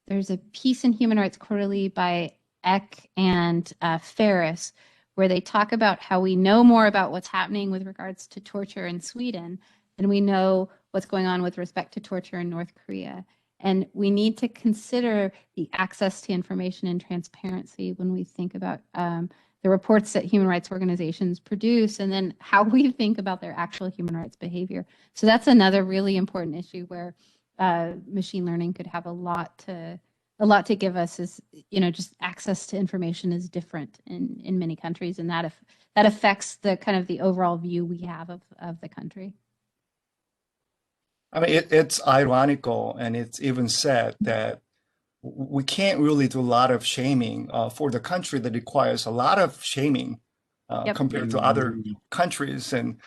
there's a piece in Human Rights Quarterly by Eck and Ferris where they talk about how we know more about what's happening with regards to torture in Sweden than we know what's going on with respect to torture in North Korea. And we need to consider the access to information and transparency when we think about the reports that human rights organizations produce and then how we think about their actual human rights behavior. So that's another really important issue where machine learning could have a lot to give us. Is just access to information is different in many countries, and that affects the kind of the overall view we have of the country. I mean, it's ironical, and it's even said that we can't really do a lot of shaming for the country that requires a lot of shaming compared to other countries. And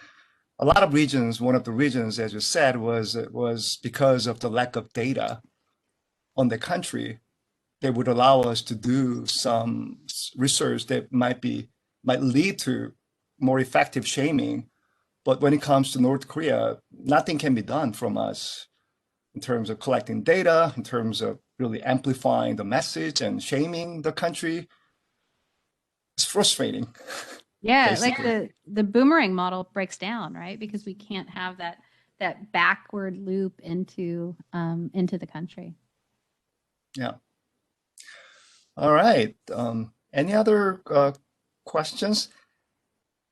a lot of regions, one of the reasons, as you said, was because of the lack of data on the country that would allow us to do some research that might lead to more effective shaming. But when it comes to North Korea, nothing can be done from us in terms of collecting data, in terms of really amplifying the message and shaming the country. It's frustrating. Yeah, basically. like the boomerang model breaks down, right? Because we can't have that backward loop into the country. Yeah. All right. Any other questions?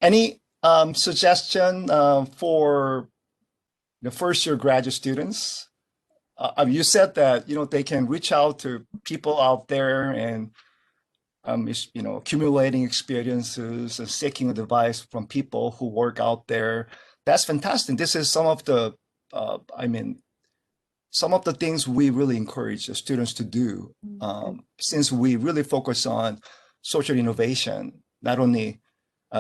Any suggestion for the first-year graduate students? You said that they can reach out to people out there and accumulating experiences and seeking advice from people who work out there. That's fantastic. This is some of the things we really encourage the students to do, since we really focus on social innovation, not only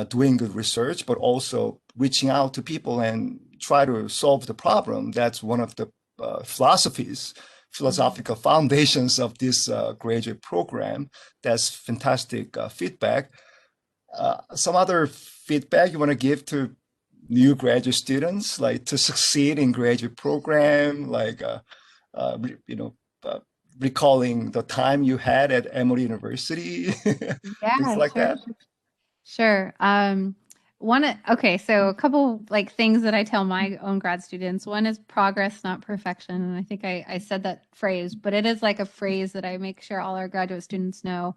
doing good research, but also reaching out to people and try to solve the problem. That's one of the philosophical foundations of this graduate program. That's fantastic feedback. Some other feedback you want to give to new graduate students, like to succeed in graduate program, like recalling the time you had at Emory University, things like that. Sure. Okay, so a couple like things that I tell my own grad students. One is progress, not perfection. And I think I said that phrase, but it is like a phrase that I make sure all our graduate students know.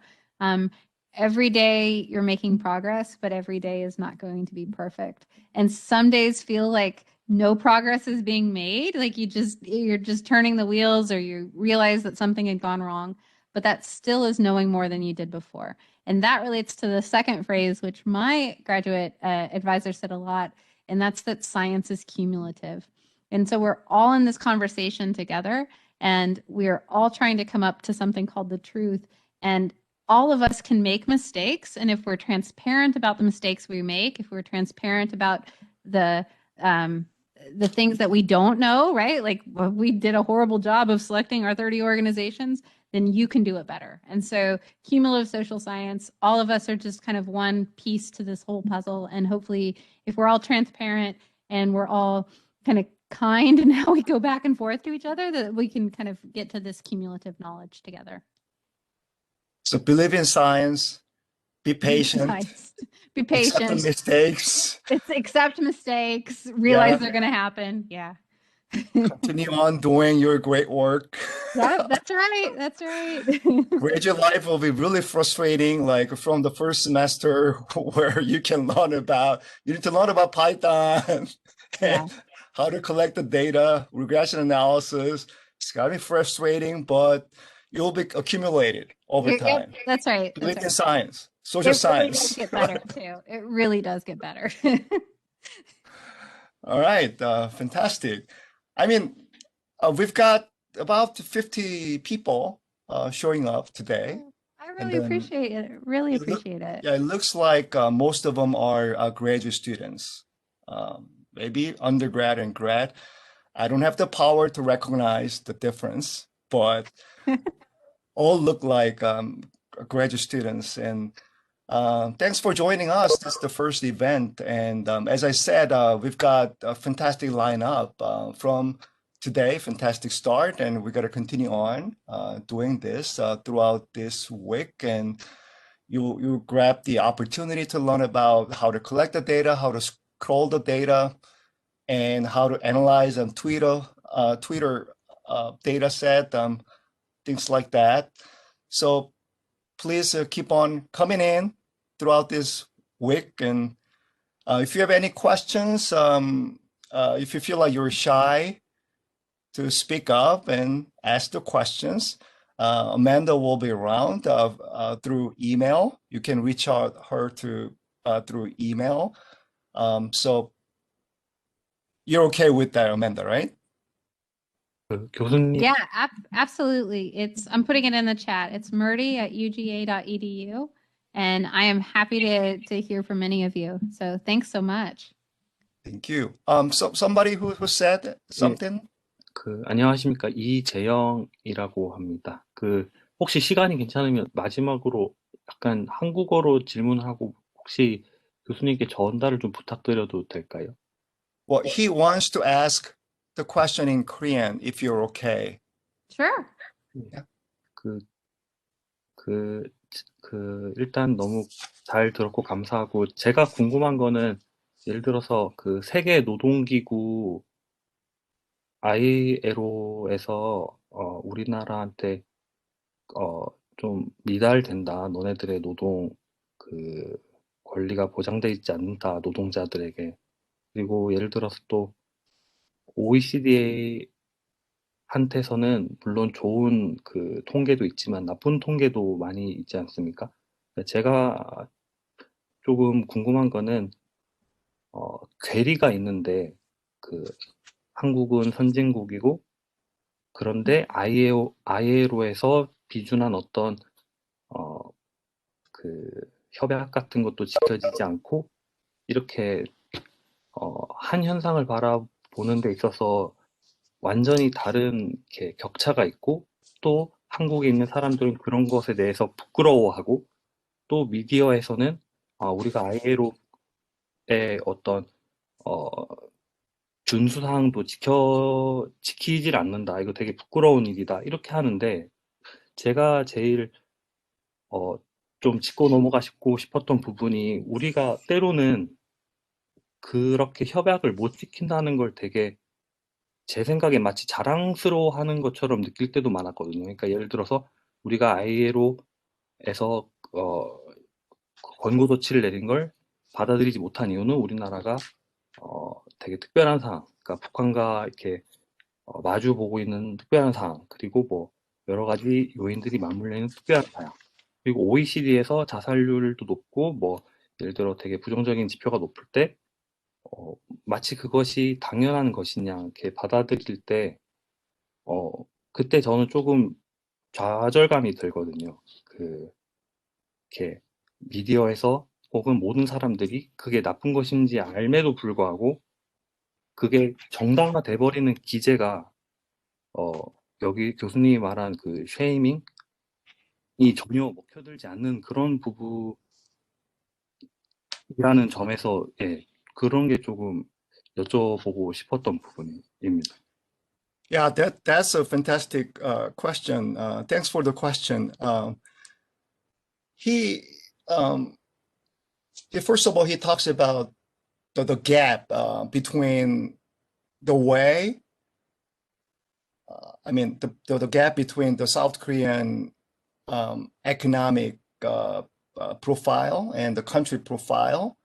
Every day you're making progress, but every day is not going to be perfect. And some days feel like no progress is being made. Like you're just turning the wheels, or you realize that something had gone wrong, but that still is knowing more than you did before. And that relates to the second phrase, which my graduate advisor said a lot, and that's that science is cumulative. And so we're all in this conversation together, and we're all trying to come up to something called the truth. And all of us can make mistakes. And if we're transparent about the mistakes we make, if we're transparent about the things that we don't know, right? Like we did a horrible job of selecting our 30 organizations, then you can do it better. And so cumulative social science, all of us are just kind of one piece to this whole puzzle. And hopefully if we're all transparent and we're all kind of kind in how we go back and forth to each other, that we can kind of get to this cumulative knowledge together. So believe in science, be patient, Science. Be accept the patient. mistakes, It's accept mistakes, realize they're going to happen. Yeah. continue on doing your great work. Yeah, that's right. That's right. Graduate life will be really frustrating, like from the first semester where you need to learn about Python Yeah. and how to collect the data, regression analysis. It's gotta be frustrating, but you'll be accumulated over time. That's right. Believe That's in right. science, social It really does science. get better too. It really does get better. All right, fantastic. I mean, we've got about 50 people showing up today. I And really then appreciate it. Really it look- appreciate it. Yeah, it looks like most of them are graduate students, maybe undergrad and grad. I don't have the power to recognize the difference, but all look like graduate students. And thanks for joining us. This is the first event. And as I said, we've got a fantastic lineup from today, fantastic start. And we're going to continue on doing this throughout this week. And you grab the opportunity to learn about how to collect the data, how to scroll the data, and how to analyze on Twitter data set, things like that. So please keep on coming in throughout this week. And if you have any questions, if you feel like you're shy to speak up and ask the questions, Amanda will be around through email. You can reach out her through email. So you're okay with that, Amanda, right? 교수님, Yeah, absolutely. I'm putting it in the chat. It's murdie@uga.edu. And I am happy to hear from many of you. So thanks so much. Thank you. So somebody who said something? 안녕하십니까. 이재영이라고 합니다. 혹시 시간이 괜찮으면 마지막으로 약간 한국어로 질문하고 혹시 교수님께 전달을 좀 부탁드려도 될까요? Well, he wants to ask the question in Korean, if you're okay. Sure. 일단 너무 잘 들었고 감사하고, 제가 궁금한 거는 예를 들어서 세계 노동기구 ILO에서 우리나라한테 좀 미달된다. 너네들의 노동 권리가 보장돼 있지 않는다. 노동자들에게. 그리고 예를 들어서 또 OECD한테서는 물론 좋은 통계도 있지만 나쁜 통계도 많이 있지 않습니까? 제가 조금 궁금한 거는 괴리가 있는데 한국은 선진국이고 그런데 ILO에서 비준한 어떤 협약 같은 것도 지켜지지 않고 이렇게 한 현상을 바라보는 데 있어서 완전히 다른 격차가 있고, 또 한국에 있는 사람들은 그런 것에 대해서 부끄러워하고, 또 미디어에서는 우리가 ILO의 어떤 준수사항도 지키질 않는다. 이거 되게 부끄러운 일이다. 이렇게 하는데, 제가 제일 좀 짚고 넘어가고 싶었던 부분이, 우리가 때로는 그렇게 협약을 못 지킨다는 걸 되게 제 생각에 마치 자랑스러워하는 것처럼 느낄 때도 많았거든요. 그러니까 예를 들어서 우리가 ILO에서 권고 조치를 내린 걸 받아들이지 못한 이유는 우리나라가 되게 특별한 상황, 그러니까 북한과 이렇게 마주 보고 있는 특별한 상황, 그리고 뭐 여러 가지 요인들이 맞물려 있는 특별한 상황, 그리고 OECD에서 자살률도 높고 뭐 예를 들어 되게 부정적인 지표가 높을 때 마치 그것이 당연한 것이냐 이렇게 받아들일 때 그때 저는 조금 좌절감이 들거든요. 이렇게 미디어에서 혹은 모든 사람들이 그게 나쁜 것인지 알매도 불구하고 그게 정당화돼 버리는 기제가 여기 교수님이 말한 그 쉐이밍이 전혀 먹혀들지 않는 그런 부분이라는 점에서 예, 그런 게 조금 여쭤보고 싶었던 부분입니다. Yeah, that's a fantastic question. Thanks for the question. First of all, he talks about the gap between the way, the gap between the South Korean economic profile and the country profile,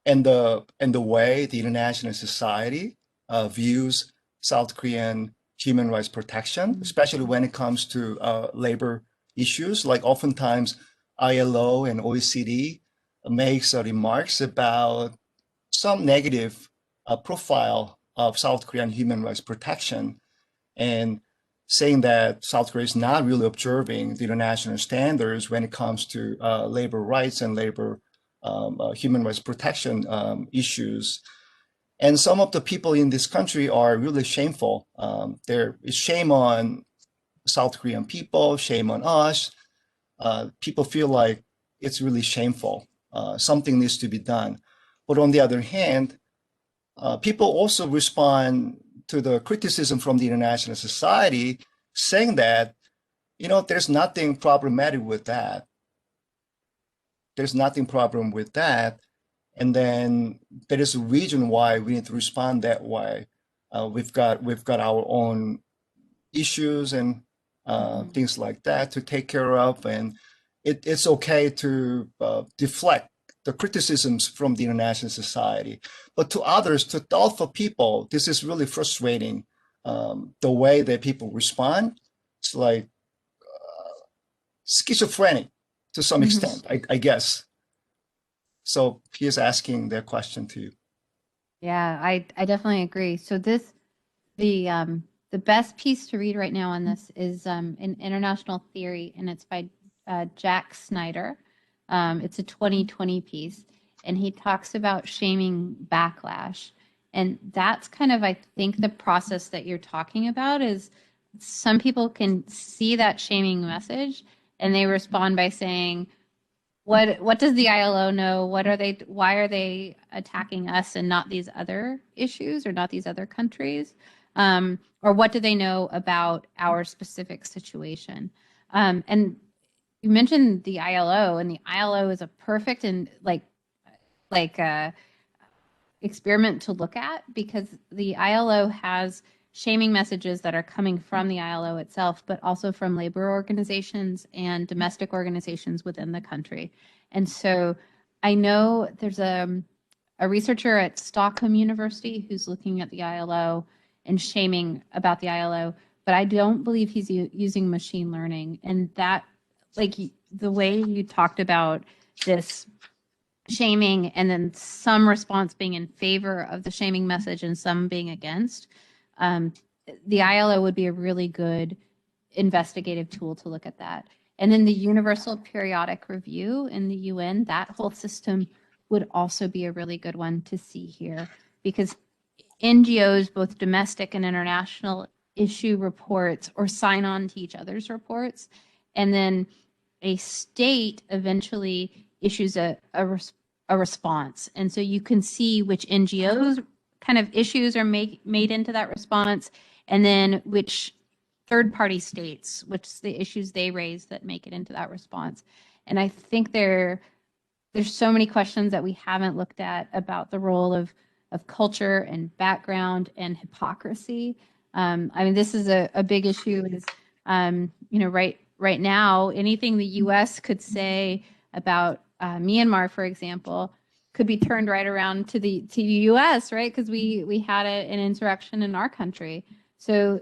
and the way the international society views South Korean human rights protection, especially when it comes to labor issues. Like oftentimes ILO and OECD makes remarks about some negative profile of South Korean human rights protection, and saying that South Korea is not really observing the international standards when it comes to labor rights and labor human rights protection issues. And some of the people in this country are really shameful. There is shame on South Korean people, shame on us. People feel like it's really shameful. Something needs to be done. But on the other hand, people also respond to the criticism from the international society, saying that, there's nothing problematic with that. There's nothing problem with that. And then there is a reason why we need to respond that way. We've got our own issues and things like that to take care of, and it's okay to deflect the criticisms from the international society. But to others, to thoughtful people, this is really frustrating. The way that people respond, it's like schizophrenic to some extent, I guess. So he is asking that question to you. Yeah, I definitely agree. So the best piece to read right now on this is in International Theory, and it's by Jack Snyder. It's a 2020 piece, and he talks about shaming backlash. And that's kind of, I think, the process that you're talking about is some people can see that shaming message and they respond by saying, what does the ILO know? Why are they attacking us and not these other issues or not these other countries? Or what do they know about our specific situation? And you mentioned the ILO, and the ILO is a perfect and experiment to look at, because the ILO has shaming messages that are coming from the ILO itself, but also from labor organizations and domestic organizations within the country. And so I know there's a researcher at Stockholm University who's looking at the ILO and shaming about the ILO, but I don't believe he's using machine learning. And that, like the way you talked about this shaming and then some response being in favor of the shaming message and some being against, the ILO would be a really good investigative tool to look at that. And then the Universal Periodic Review in the UN, that whole system would also be a really good one to see here, because NGOs, both domestic and international, issue reports or sign on to each other's reports. And then a state eventually issues a response. And so you can see which NGOs kind of issues are made into that response, and then which third-party states, which the issues they raise that make it into that response. And I think there's so many questions that we haven't looked at about the role of of culture and background and hypocrisy. I mean, this is a big issue. Is right now, anything the U.S. could say about Myanmar, for example, could be turned right around to the U.S., right? Because we had an insurrection in our country. So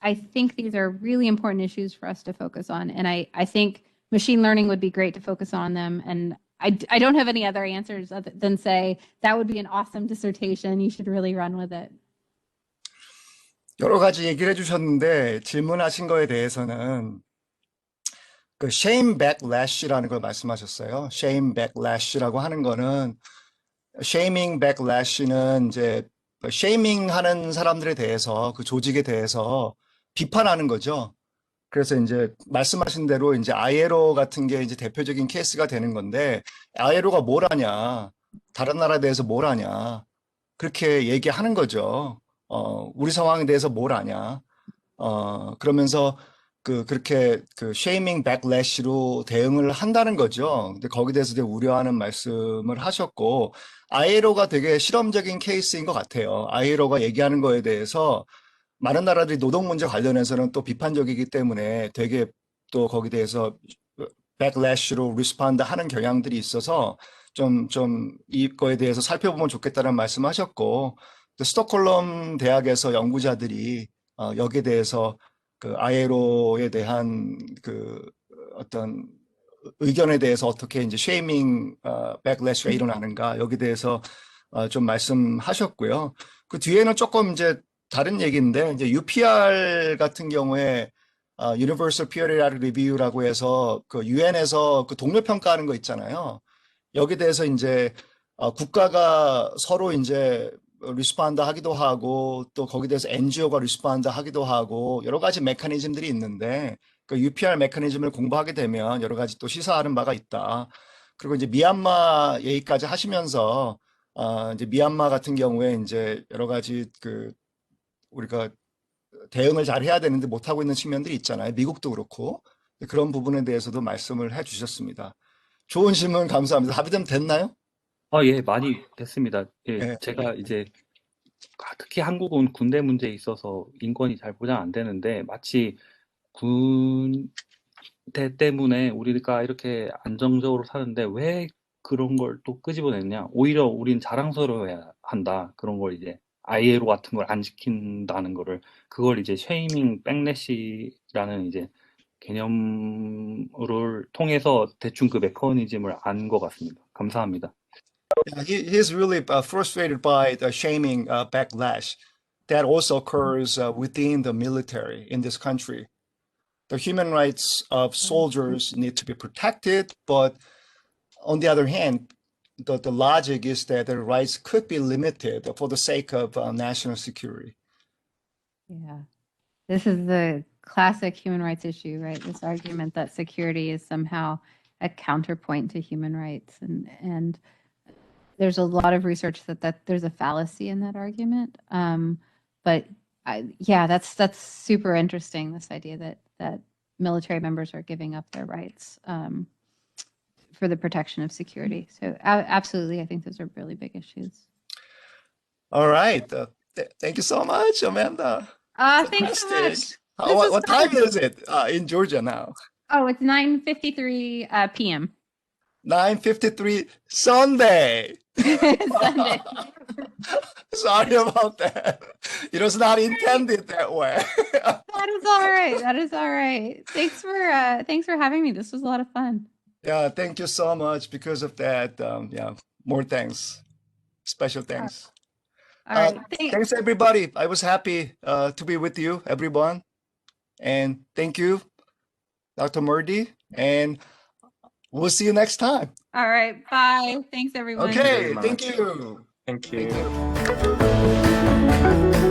I think these are really important issues for us to focus on. And I think machine learning would be great to focus on them. And I don't have any other answers other than say that would be an awesome dissertation. You should really run with it. 여러 가지 얘기를 해주셨는데 질문하신 거에 대해서는 그 shame backlash라는 걸 말씀하셨어요. shame backlash라고 하는 거는 shaming backlash는 이제 shaming 하는 사람들에 대해서 그 조직에 대해서 비판하는 거죠. 그래서 이제 말씀하신 대로 이제 ILO 같은 게 이제 대표적인 케이스가 되는 건데 ILO가 뭘 하냐, 다른 나라에 대해서 뭘 하냐 그렇게 얘기하는 거죠. 우리 상황에 대해서 뭘 아냐. 그러면서 그렇게 쉐이밍 백래시로 대응을 한다는 거죠. 근데 거기에 대해서 되게 우려하는 말씀을 하셨고, ILO가 되게 실험적인 케이스인 것 같아요. ILO가 얘기하는 거에 대해서 많은 나라들이 노동 문제 관련해서는 또 비판적이기 때문에 되게 또 거기에 대해서 백래시로 리스폰드 하는 경향들이 있어서 좀 이거에 대해서 살펴보면 좋겠다는 말씀하셨고, 또 스톡홀름 대학에서 연구자들이 여기에 대해서 그 ILO에 대한 그 어떤 의견에 대해서 어떻게 이제 쉐이밍 백래시가 일어나는가 여기에 대해서 좀 말씀하셨고요. 그 뒤에는 조금 이제 다른 얘기인데 이제 UPR 같은 경우에 Universal Periodic Review라고 해서 그 UN에서 그 동료 평가하는 거 있잖아요. 여기에 대해서 이제 국가가 서로 이제 리스폰드 하기도 하고 또 거기에 대해서 NGO가 리스폰드 하기도 하고 여러 가지 메커니즘들이 있는데 그 UPR 메커니즘을 공부하게 되면 여러 가지 또 시사하는 바가 있다. 그리고 이제 미얀마 얘기까지 하시면서 이제 미얀마 같은 경우에 이제 여러 가지 그 우리가 대응을 잘 해야 되는데 못 하고 있는 측면들이 있잖아요. 미국도 그렇고 그런 부분에 대해서도 말씀을 해주셨습니다. 좋은 질문 감사합니다. 답이 좀 됐나요? 예, 많이 됐습니다. 예, 네. 제가 이제 특히 한국은 군대 문제에 있어서 인권이 잘 보장 안 되는데 마치 군대 때문에 우리가 이렇게 안정적으로 사는데 왜 그런 걸 또 끄집어냈냐? 오히려 우린 자랑스러워해야 한다. 그런 걸 이제 ILO 같은 걸 안 지킨다는 거를 그걸 이제 쉐이밍 백래시라는 이제 개념을 통해서 대충 그 메커니즘을 안 것 같습니다. 감사합니다. Yeah, he's really frustrated by the shaming backlash that also occurs within the military in this country. The human rights of soldiers need to be protected, but on the other hand, the logic is that their rights could be limited for the sake of national security. Yeah. This is the classic human rights issue, right? This argument that security is somehow a counterpoint to human rights. And there's a lot of research that there's a fallacy in that argument. But yeah, that's super interesting, this idea that military members are giving up their rights for the protection of security. So absolutely, I think those are really big issues. All right. Thank you so much, Amanda. Thanks so much. What time is it in Georgia now? Oh, it's 9:53 p.m. 9:53 Sunday. Sunday. Sorry about that. It was not intended that way. That is all right. That is all right. Thanks for having me. This was a lot of fun. Yeah, thank you so much. Because of that, yeah, more thanks. Special thanks. All right. Thanks everybody. I was happy to be with you, everyone. And thank you, Dr. Murdie. And we'll see you next time. All right. Bye. Thanks, everyone. Okay, much. thank you. Thank you. Thank you.